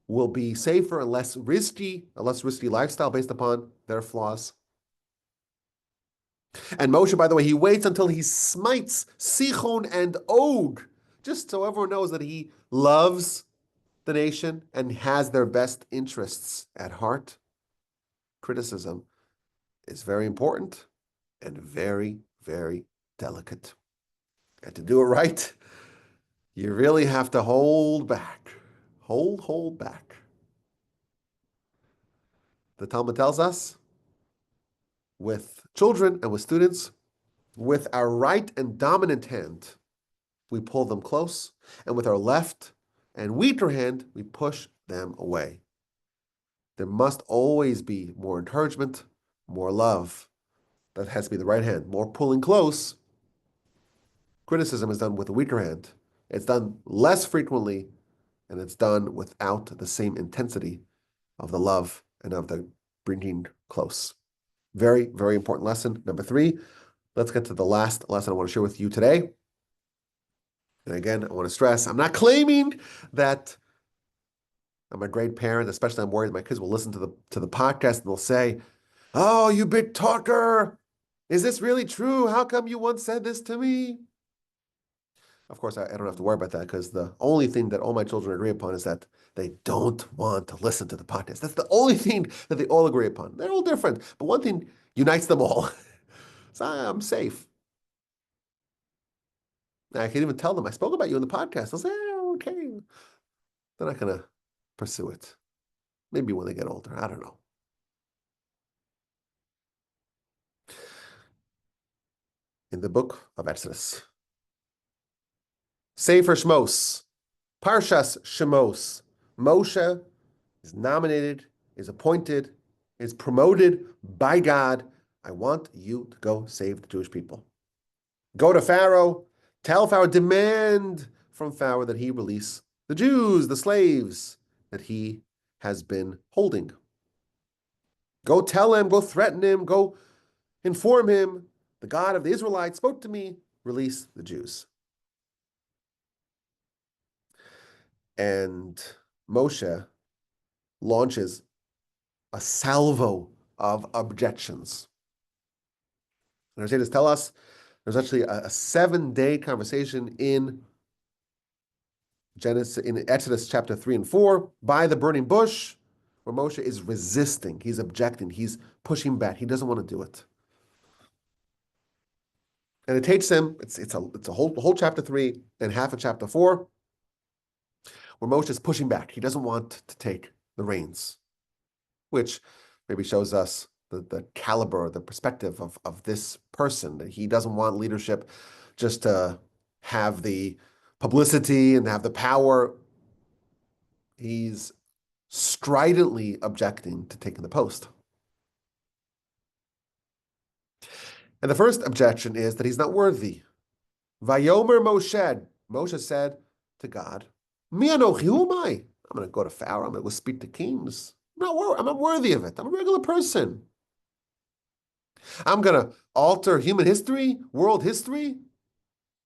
will be safer and less risky, a less risky lifestyle based upon their flaws. And Moshe, by the way, he waits until he smites Sichon and Og, just so everyone knows that he loves the nation and has their best interests at heart. Criticism is very important and very delicate. And to do it right, you really have to hold back. Hold back. The Talmud tells us, with children and with students, with our right and dominant hand, we pull them close, and with our left and weaker hand, we push them away. There must always be more encouragement, more love. That has to be the right hand. More pulling close. Criticism is done with a weaker hand. It's done less frequently, and it's done without the same intensity of the love and of the bringing close. Very important lesson. Number 3, let's get to the last lesson I want to share with you today. And again, I want to stress, I'm not claiming that I'm a great parent, especially I'm worried my kids will listen to the podcast and they'll say, oh, you big talker, is this really true? How come you once said this to me? Of course, I don't have to worry about that, because the only thing that all my children agree upon is that they don't want to listen to the podcast. That's the only thing that they all agree upon. They're all different, but one thing unites them all. So I'm safe. I can even tell them, I spoke about you in the podcast. They'll say, oh, okay. They're not going to pursue it. Maybe when they get older. I don't know. In the book of Exodus, Sefer Shmos, Parshas Shemos, Moshe is nominated, is appointed, is promoted by God. I want you to go save the Jewish people. Go to Pharaoh, tell Pharaoh, demand from Pharaoh that he release the Jews, the slaves that he has been holding. Go tell him, go threaten him, go inform him. The God of the Israelites spoke to me, release the Jews. And Moshe launches a salvo of objections. And our sages tell us there's actually a 7-day conversation in Exodus chapter 3 and 4 by the burning bush, where Moshe is resisting, he's objecting, he's pushing back, he doesn't want to do it. And it takes him, it's a whole chapter 3 and half of chapter 4, where Moshe is pushing back. He doesn't want to take the reins, which maybe shows us the caliber, the perspective of this person. That he doesn't want leadership just to have the publicity and have the power. He's stridently objecting to taking the post. And the first objection is that he's not worthy. Vayomer Moshe, Moshe said to God, Mi anochi, who am I? I'm going to go to Pharaoh, I'm going to go speak to kings. I'm not worthy of it. I'm a regular person. I'm going to alter human history, world history.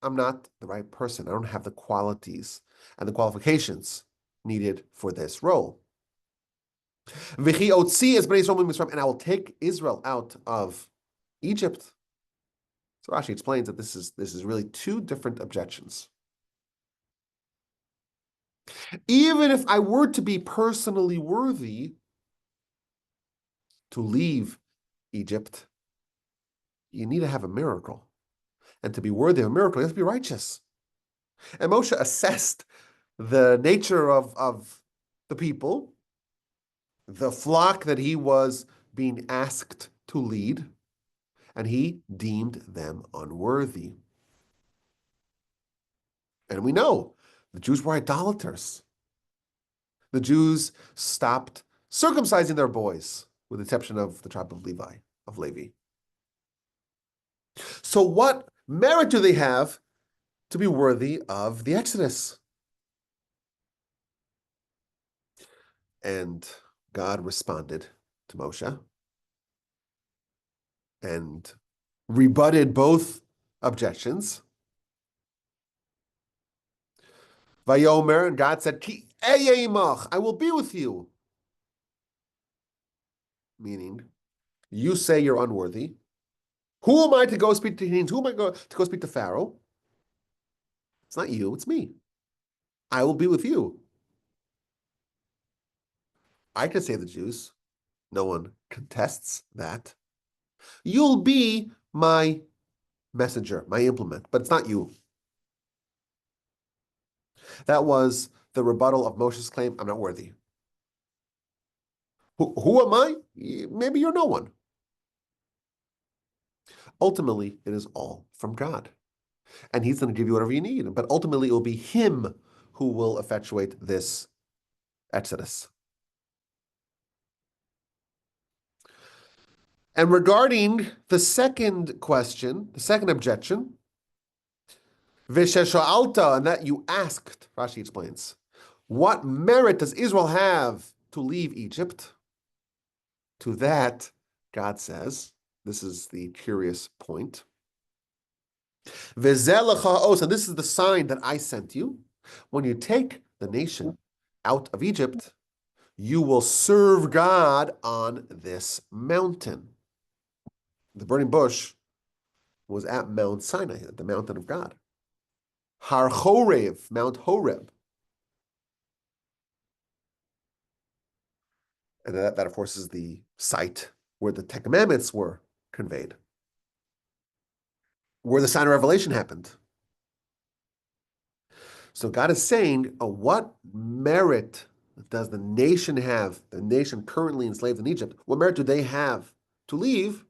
I'm not the right person. I don't have the qualities and the qualifications needed for this role. And I will take Israel out of Egypt. So Rashi explains that this is really two different objections. Even if I were to be personally worthy to leave Egypt, you need to have a miracle. And to be worthy of a miracle, you have to be righteous. And Moshe assessed the nature of the people, the flock that he was being asked to lead, and he deemed them unworthy. And we know the Jews were idolaters. The Jews stopped circumcising their boys, with the exception of the tribe of Levi. So what merit do they have to be worthy of the Exodus? And God responded to Moshe and rebutted both objections. Vayomer, and God said, Ki I will be with you. Meaning, you say you're unworthy. Who am I to go speak to kings? Who am I to go speak to Pharaoh? It's not you, it's me. I will be with you. I can save the Jews. No one contests that. You'll be my messenger, my implement, but it's not you. That was the rebuttal of Moshe's claim, I'm not worthy. Who am I? Maybe you're no one. Ultimately, it is all from God. And he's going to give you whatever you need. But ultimately, it will be him who will effectuate this Exodus. And regarding the second question, the second objection, Vishesha'alta, and that you asked, Rashi explains, what merit does Israel have to leave Egypt? To that, God says, this is the curious point. And this is the sign that I sent you. When you take the nation out of Egypt, you will serve God on this mountain. The burning bush was at Mount Sinai, at the mountain of God. Har Chorev, Mount Horeb. And that, of course, is the site where the Ten Commandments were conveyed, where the sign of revelation happened. So God is saying, what merit does the nation have, the nation currently enslaved in Egypt, what merit do they have to leave?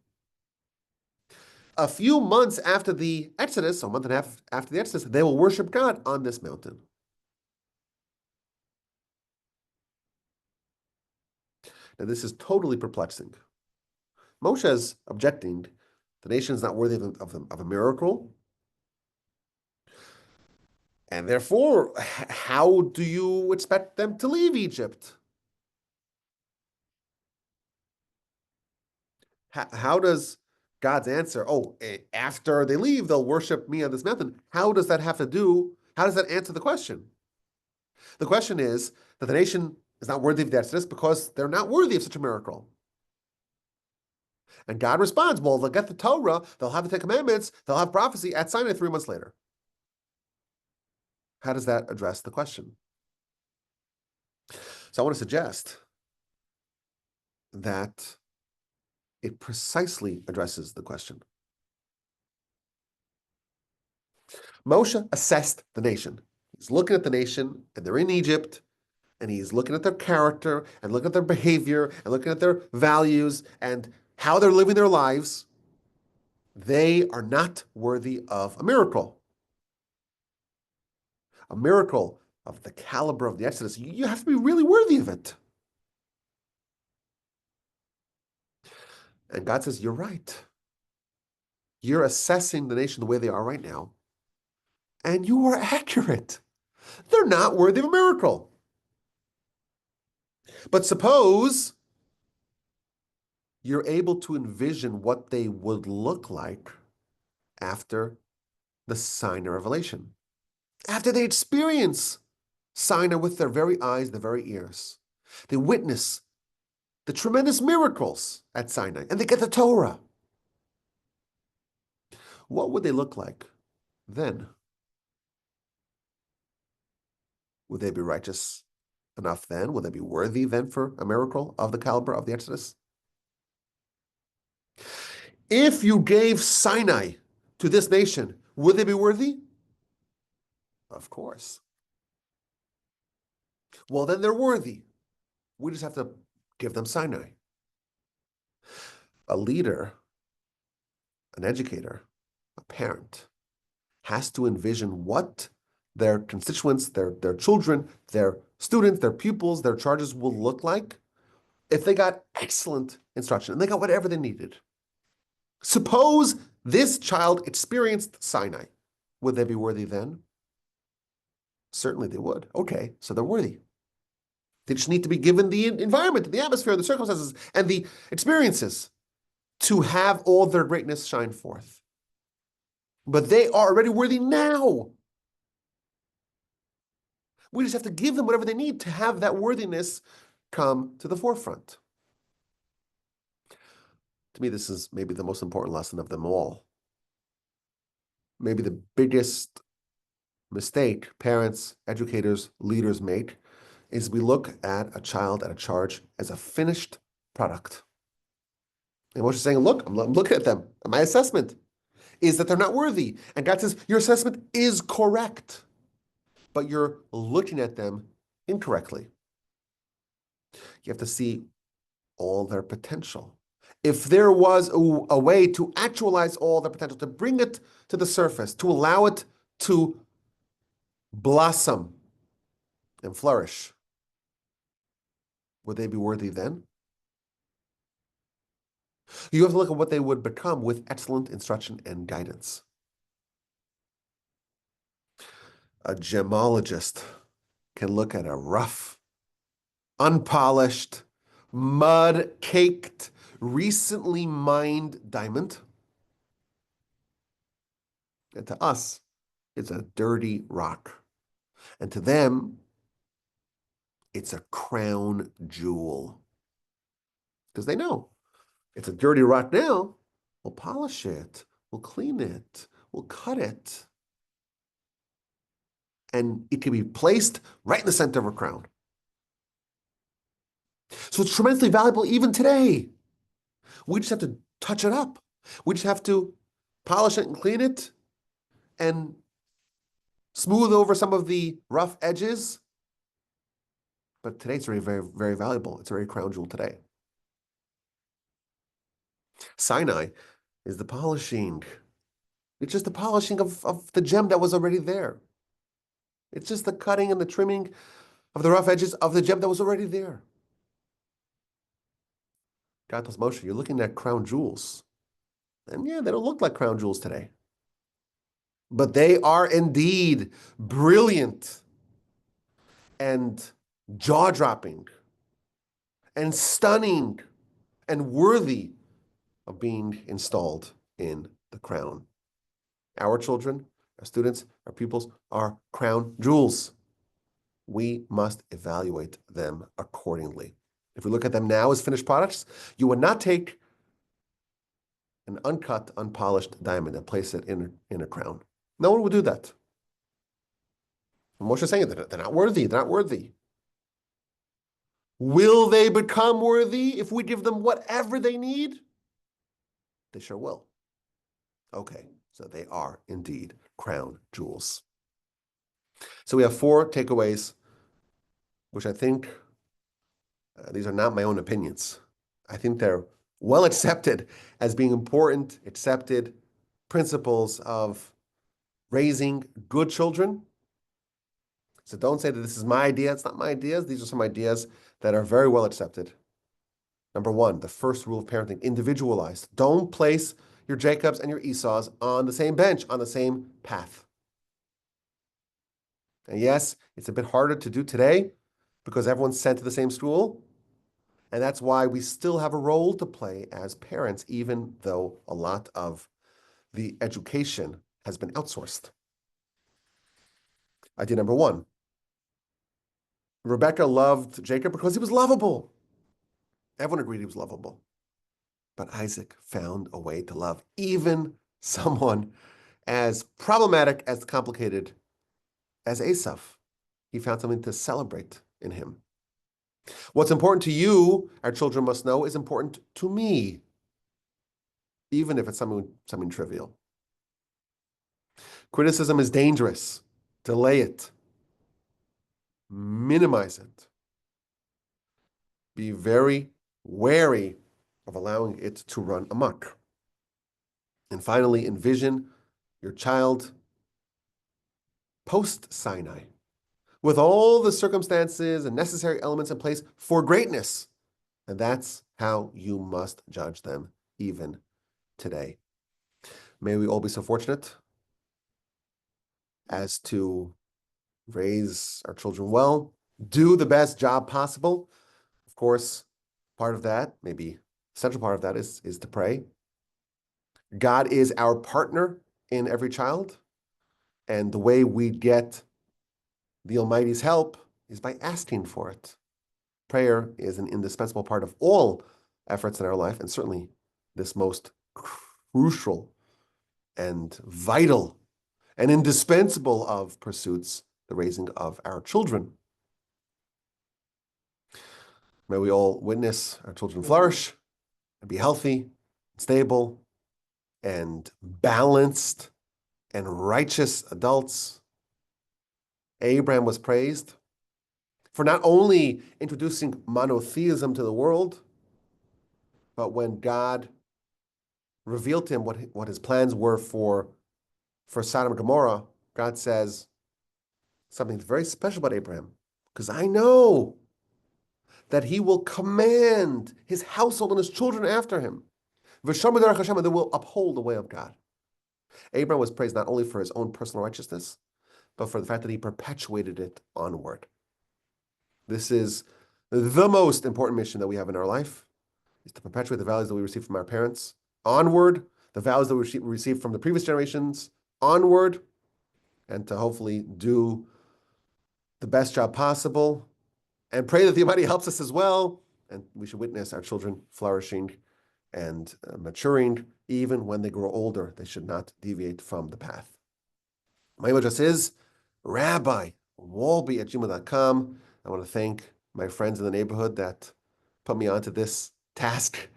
A few months after the Exodus, a month and a half after the Exodus, they will worship God on this mountain. Now, this is totally perplexing. Moshe is objecting, the nation is not worthy of a miracle. And therefore, how do you expect them to leave Egypt? How does God's answer, oh, after they leave, they'll worship me on this mountain? How does that have to do? How does that answer the question? The question is that the nation is not worthy of the Exodus because they're not worthy of such a miracle. And God responds, well, they'll get the Torah, they'll have the Ten Commandments, they'll have prophecy at Sinai 3 months later. How does that address the question? So I want to suggest that it precisely addresses the question. Moshe assessed the nation. He's looking at the nation, and they're in Egypt, and he's looking at their character, and looking at their behavior, and looking at their values, and how they're living their lives. They are not worthy of a miracle. A miracle of the caliber of the Exodus. You have to be really worthy of it. And God says, you're right. You're assessing the nation the way they are right now, and you are accurate. They're not worthy of a miracle. But suppose you're able to envision what they would look like after the Sinai revelation, after they experience Sinai with their very eyes, their very ears. They witness the tremendous miracles at Sinai, and they get the Torah. What would they look like then? Would they be righteous enough then? Would they be worthy then for a miracle of the caliber of the Exodus? If you gave Sinai to this nation, would they be worthy? Of course. Well, then they're worthy. We just have to give them Sinai. A leader, an educator, a parent has to envision what their constituents, their children, their students, their pupils, their charges will look like if they got excellent instruction and they got whatever they needed. Suppose this child experienced Sinai. Would they be worthy then? Certainly they would. Okay, so they're worthy. They just need to be given the environment, the atmosphere, the circumstances, and the experiences to have all their greatness shine forth. But they are already worthy now. We just have to give them whatever they need to have that worthiness come to the forefront. To me, this is maybe the most important lesson of them all. Maybe the biggest mistake parents, educators, leaders make is we look at a child, at a charge, as a finished product. And Moshe is saying, look, I'm looking at them. My assessment is that they're not worthy. And God says, your assessment is correct, but you're looking at them incorrectly. You have to see all their potential. If there was a way to actualize all their potential, to bring it to the surface, to allow it to blossom and flourish, would they be worthy then? You have to look at what they would become with excellent instruction and guidance. A gemologist can look at a rough, unpolished, mud-caked, recently mined diamond. And to us, it's a dirty rock. And to them, it's a crown jewel. Because they know it's a dirty rock now. We'll polish it. We'll clean it. We'll cut it. And it can be placed right in the center of a crown. So it's tremendously valuable even today. We just have to touch it up. We just have to polish it and clean it and smooth over some of the rough edges. But today it's very, very, very valuable. It's a very crown jewel today. Sinai is the polishing. It's just the polishing of the gem that was already there. It's just the cutting and the trimming of the rough edges of the gem that was already there. God tells Moshe, you're looking at crown jewels. And yeah, they don't look like crown jewels today. but they are indeed brilliant and jaw-dropping and stunning and worthy of being installed in the crown. Our children, our students, our pupils are crown jewels. We must evaluate them accordingly. If we look at them now as finished products, you would not take an uncut, unpolished diamond and place it in a crown. No one would do that. Moshe is saying that they're not worthy. They're not worthy. Will they become worthy if we give them whatever they need? They sure will. Okay, so they are indeed crown jewels. So we have 4 takeaways, which I think these are not my own opinions. I think they're well accepted as being important, accepted principles of raising good children. So don't say that this is my idea. It's not my ideas. These are some ideas that are very well accepted. Number 1, the first rule of parenting, individualized. Don't place your Jacobs and your Esau's on the same bench, on the same path. And yes, it's a bit harder to do today because everyone's sent to the same school. And that's why we still have a role to play as parents, even though a lot of the education has been outsourced. Idea number 1. Rebecca loved Jacob because he was lovable. Everyone agreed he was lovable. But Isaac found a way to love even someone as problematic, as complicated as Esau. He found something to celebrate in him. What's important to you, our children must know, is important to me, even if it's something trivial. Criticism is dangerous. Delay it. Minimize it. Be very wary of allowing it to run amok. And finally, envision your child post-Sinai, with all the circumstances and necessary elements in place for greatness. And that's how you must judge them even today. May we all be so fortunate as to raise our children well, do the best job possible. Of course, part of that, maybe central part of that is to pray. God is our partner in every child. And the way we get the Almighty's help is by asking for it. Prayer is an indispensable part of all efforts in our life, and certainly this most crucial and vital and indispensable of pursuits, the raising of our children. May we all witness our children flourish and be healthy, stable, and balanced and righteous adults. Abraham was praised for not only introducing monotheism to the world, but when God revealed to him what his plans were for Sodom and Gomorrah, God says something very special about Abraham, because I know that he will command his household and his children after him. V'shamar derech Hashem, and they will uphold the way of God. Abraham was praised not only for his own personal righteousness, but for the fact that he perpetuated it onward. This is the most important mission that we have in our life, is to perpetuate the values that we receive from our parents onward, the values that we received from the previous generations onward, and to hopefully do the best job possible and pray that the Almighty helps us as well. And we should witness our children flourishing and maturing. Even when they grow older, they should not deviate from the path. My email address is rabbiwolbe@gmail.com. I want to thank my friends in the neighborhood that put me onto this task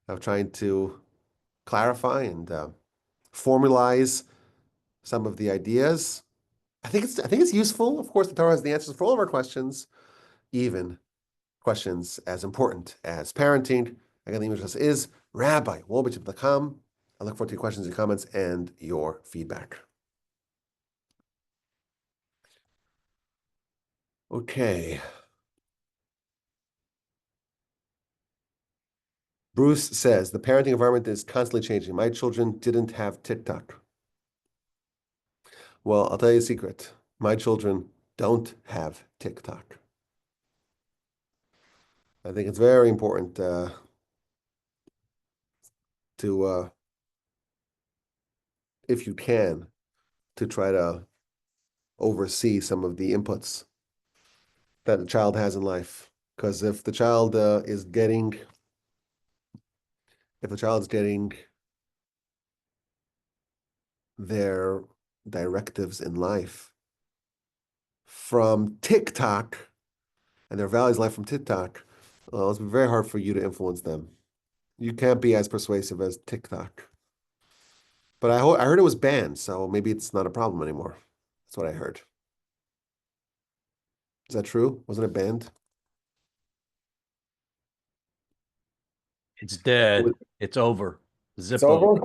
of trying to clarify and formalize some of the ideas. I think it's useful. Of course, the Torah has the answers for all of our questions, even questions as important as parenting. Again, the email address is rabbiwolbe@gmail.com. I look forward to your questions, your comments, and your feedback. Okay. Bruce says, the parenting environment is constantly changing. My children didn't have TikTok. Well, I'll tell you a secret. My children don't have TikTok. I think it's very important to, if you can, to try to oversee some of the inputs that the child has in life. Because if the child if the child's getting their directives in life from TikTok and their values in life from TikTok, well, it's very hard for you to influence them. You can't be as persuasive as TikTok. But I heard it was banned, so maybe it's not a problem anymore. That's what I heard. Is that true? Wasn't it banned? It's dead. It- It's over. It's Zippo. over.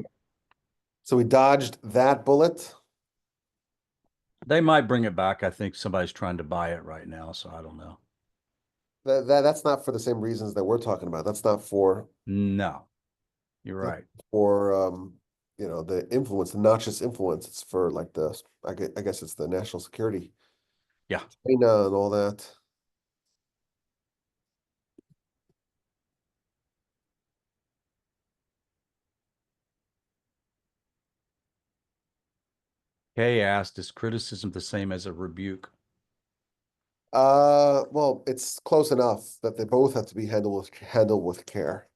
So we dodged that bullet. They might bring it back. I think somebody's trying to buy it right now, so I don't know. That's not for the same reasons that we're talking about. That's not No, you're right. for the influence, the noxious influence. It's for like I guess it's the national security, Yeah. China and all that. Kay asked, is criticism the same as a rebuke? Well, it's close enough that they both have to be handled with care.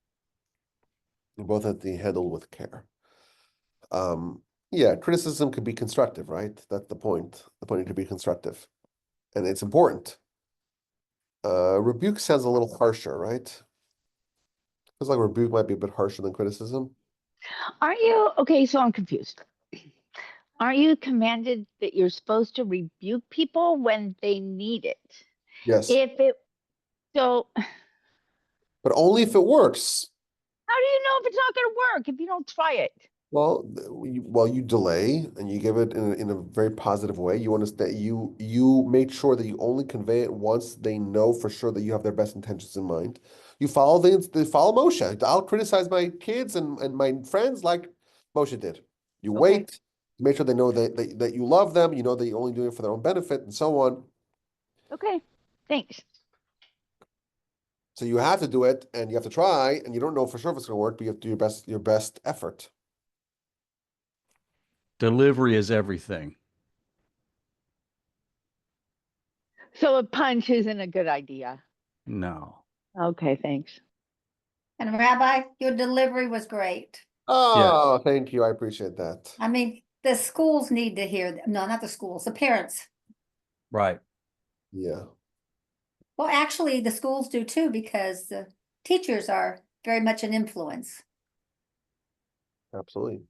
They both have to be handled with care. Yeah, criticism could be constructive, right? That's the point. The point could be constructive, and it's important. Rebuke sounds a little harsher, right? Feels like rebuke might be a bit harsher than criticism. Aren't you okay? So I'm confused. Aren't you commanded that you're supposed to rebuke people when they need it? Yes, If it so, but only if it works. how do you know if it's not going to work if you don't try it? Well, you delay and you give it in a very positive way. You understand you make sure that you only convey it once they know for sure that you have their best intentions in mind. You follow they follow Moshe. I'll criticize my kids and my friends like Moshe did. You Okay. wait, you make sure they know that you love them, you know that you're only doing it for their own benefit and so on. Okay. Thanks. So you have to do it and you have to try, and you don't know for sure if it's gonna work, but you have to do your best effort. Delivery is everything. So a punch isn't a good idea. No. Okay. Thanks. And Rabbi, your delivery was great. Oh, thank you. I appreciate that. I mean, the schools need to hear, no, not the schools, the parents. Right. Yeah. Well, actually, the schools do too, because the teachers are very much an influence. Absolutely.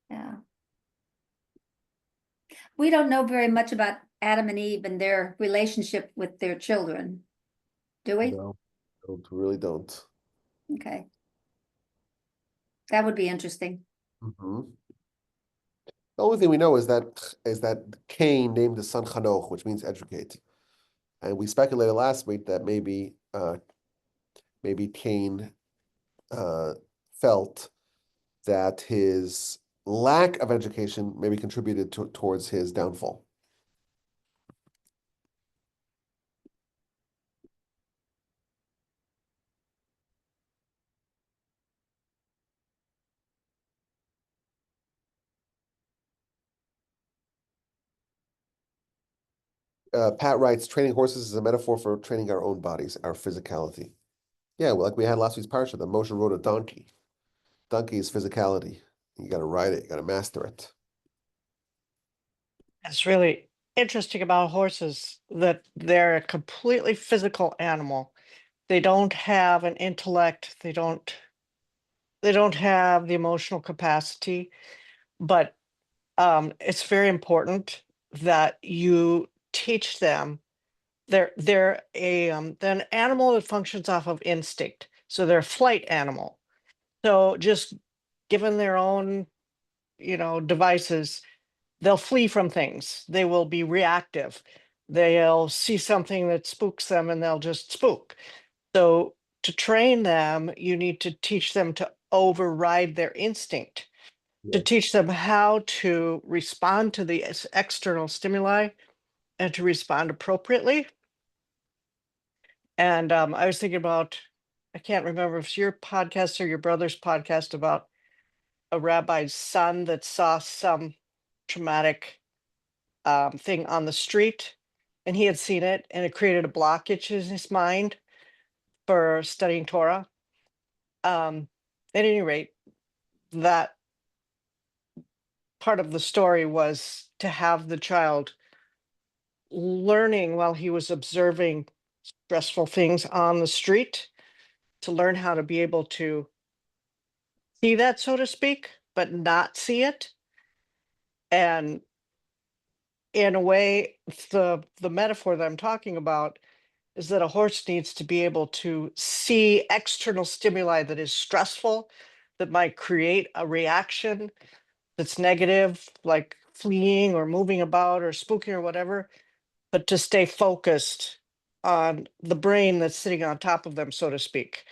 Yeah. We don't know very much about Adam and Eve and their relationship with their children, do we? No, really don't. Okay. That would be interesting. The only thing we know is that Cain named his son Chanoch, which means educate. And we speculated last week that maybe Cain felt that his lack of education maybe contributed towards his downfall. Pat writes, training horses is a metaphor for training our own bodies, our physicality. Yeah, well, like we had last week's parsha, the Moshe rode a donkey. Donkey is physicality. You got to ride it, you got to master it. It's really interesting about horses that they're a completely physical animal. They don't have an intellect. They don't have the emotional capacity, but it's very important that you teach them. They're an animal that functions off of instinct. So they're a flight animal. So just given their own, devices, they'll flee from things. They will be reactive. They'll see something that spooks them and they'll just spook. So to train them, you need to teach them to override their instinct. to Yeah. teach them how to respond to the external stimuli and to respond appropriately. And I was thinking about, I can't remember if it's your podcast or your brother's podcast about a rabbi's son that saw some traumatic thing on the street, and he had seen it, and it created a blockage in his mind for studying Torah. At any rate, that part of the story was to have the child learning while he was observing stressful things on the street, to learn how to be able to see that, so to speak, but not see it. And in a way, the metaphor that I'm talking about is that a horse needs to be able to see external stimuli that is stressful, that might create a reaction that's negative, like fleeing or moving about or spooking or whatever, but to stay focused on the brain that's sitting on top of them, so to speak.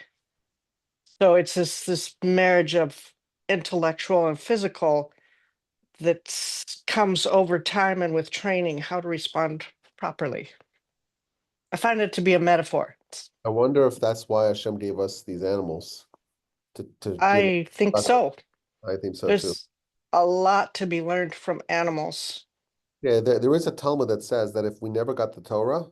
So it's this marriage of intellectual and physical that comes over time and with training how to respond properly. I find it to be a metaphor. I wonder if that's why Hashem gave us these animals to give. I think us- so. I think so too. There's a lot to be learned from animals. Yeah, there is a Talmud that says that if we never got the Torah,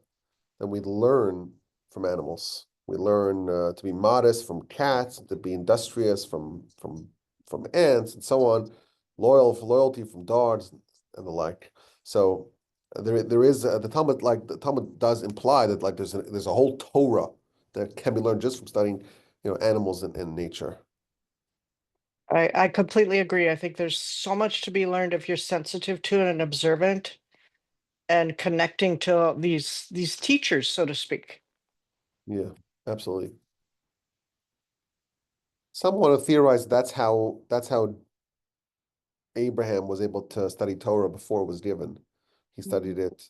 then we learn from animals. We learn to be modest from cats, to be industrious from ants, and so on. Loyalty from dogs and the like. So there is the Talmud, like the Talmud does imply that like there's a whole Torah that can be learned just from studying, animals and nature. I completely agree. I think there's so much to be learned if you're sensitive to it and observant and connecting to these teachers, so to speak. Yeah, absolutely. Some want to theorize that's how Abraham was able to study Torah before it was given. He studied it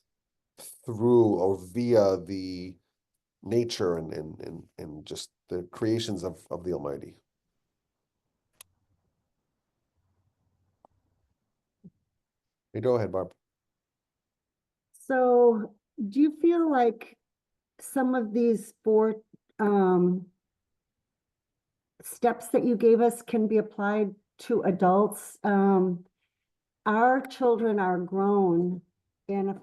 through or via the nature and just the creations of the Almighty. Hey, go ahead, Barb. So do you feel like some of these four steps that you gave us can be applied to adults? Our children are grown, and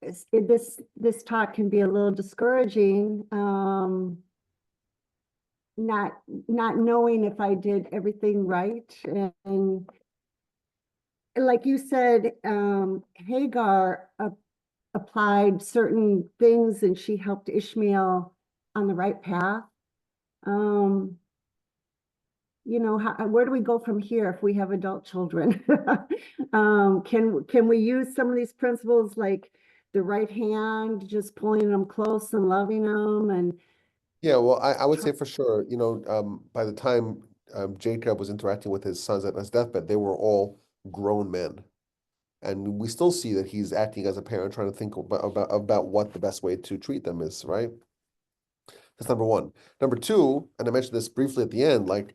this talk can be a little discouraging, not knowing if I did everything right. And like you said, Hagar applied certain things and she helped Ishmael on the right path. Where do we go from here if we have adult children? Can we use some of these principles, like the right hand, just pulling them close and loving them? And Yeah, well, I would say for sure, by the time Jacob was interacting with his sons at his deathbed, they were all grown men. And we still see that he's acting as a parent, trying to think about what the best way to treat them is, right? That's number one. Number two, and I mentioned this briefly at the end, like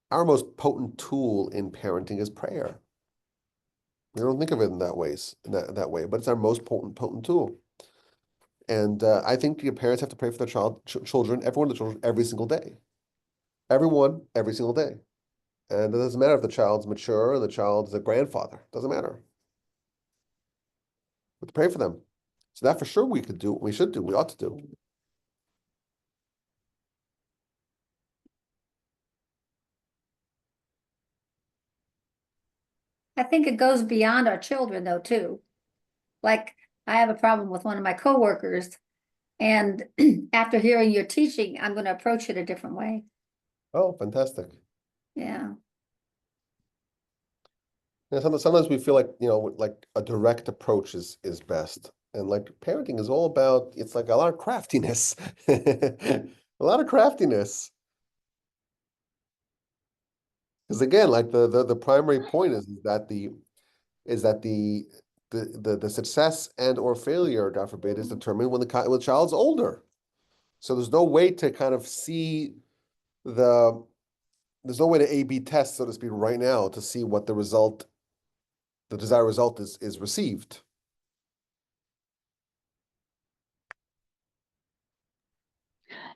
our most potent tool in parenting is prayer. We don't think of it in that way, but it's our most potent tool. And I think your parents have to pray for their children, every one of the children, every single day. Everyone, every single day. And it doesn't matter if the child's mature and the child's a grandfather. It doesn't matter. We have to pray for them. So that for sure we could do, we should do, we ought to do. I think it goes beyond our children though, too. Like, I have a problem with one of my coworkers, and after hearing your teaching, I'm going to approach it a different way. Oh, fantastic. Yeah. Yeah, sometimes we feel like, like a direct approach is best. And like parenting is all about, it's like a lot of craftiness. A lot of craftiness. Because again, like the primary point is that the success and or failure, God forbid, is determined when the child's older. So there's no way to kind of see the there's no way to A/B test, so to speak, right now to see what the result, the desired result is received.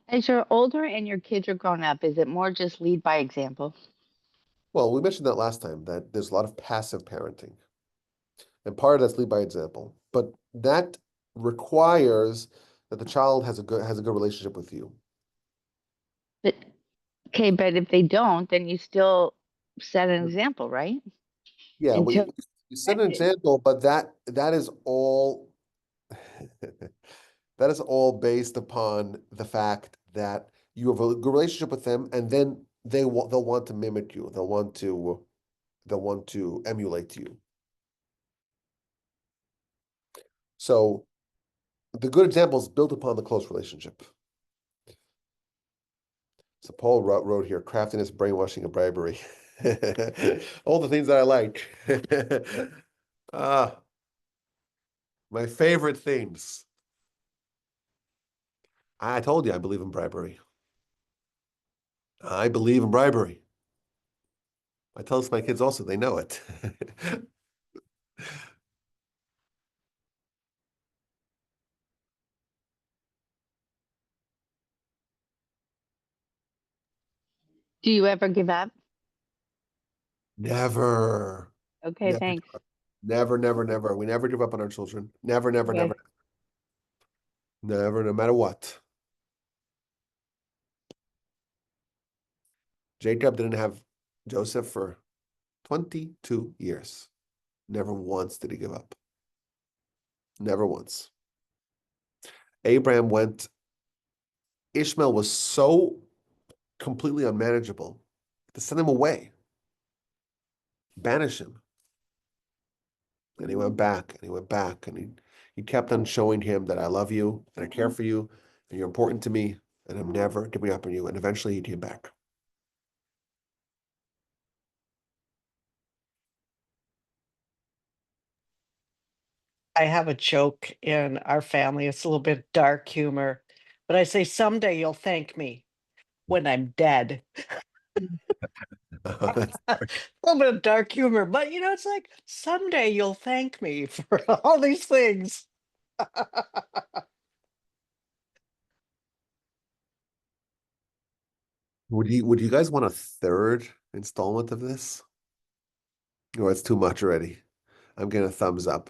As you're older and your kids are grown up, is it more just lead by example? Well, we mentioned that last time, that there's a lot of passive parenting. And part of that's lead by example, but that requires that the child has a good relationship with you. But, okay, but if they don't, then you still set an example, right? Yeah, Until you set an example, but that is all that is all based upon the fact that you have a good relationship with them, and then they'll want to mimic you. They'll want to emulate you. So the good example is built upon the close relationship. So Paul wrote here, craftiness, brainwashing, and bribery. All the things that I like. My favorite things. I told you I believe in bribery. I believe in bribery. I tell this to my kids also, they know it. do you ever give up? Never. Okay, Never, thanks. never, never, never. We never give up on our children. Never, never, Okay. never. Never, no matter what. Jacob didn't have Joseph for 22 years. Never once did he give up. Never once. Abraham went, Ishmael was so completely unmanageable to send him away, banish him. And he went back and he went back and he kept on showing him that I love you and I care for you and you're important to me and I'm never giving up on you. And eventually he came back. I have a joke in our family. It's a little bit dark humor, but I say, someday you'll thank me when I'm dead. That's- A little bit of dark humor, but it's like, someday you'll thank me for all these things. Would you guys want a third installment of this? Or it's too much already? I'm getting a thumbs up.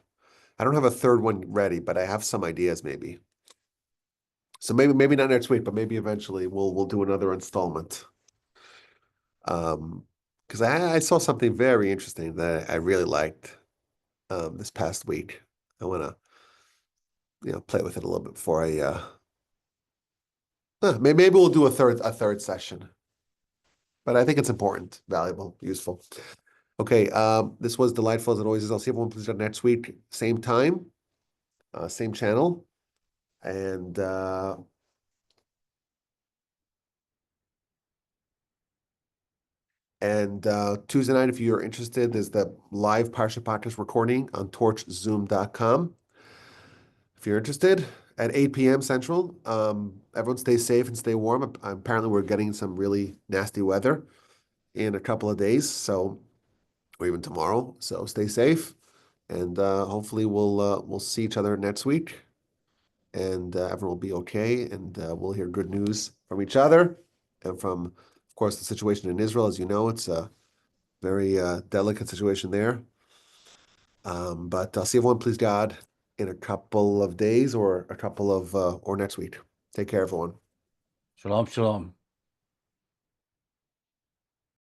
I don't have a third one ready, but I have some ideas maybe. So maybe not next week, but maybe eventually we'll do another installment. Because I saw something very interesting that I really liked this past week. I want to play with it a little bit before maybe we'll do a third session. But I think it's important, valuable, useful. Okay, this was delightful as always. I'll see everyone please next week, same time, same channel, and Tuesday night, if you're interested, there's the live Parsha Podcast recording on torchzoom.com. If you're interested, at 8 p.m. Central, everyone stay safe and stay warm. Apparently, we're getting some really nasty weather in a couple of days, or even tomorrow. So stay safe, and hopefully we'll see each other next week, and everyone will be okay, and we'll hear good news from each other and from, of course, the situation in Israel. As you know, it's a very delicate situation there. But I'll see everyone, please God, in a couple of days or or next week. Take care, everyone. Shalom, shalom.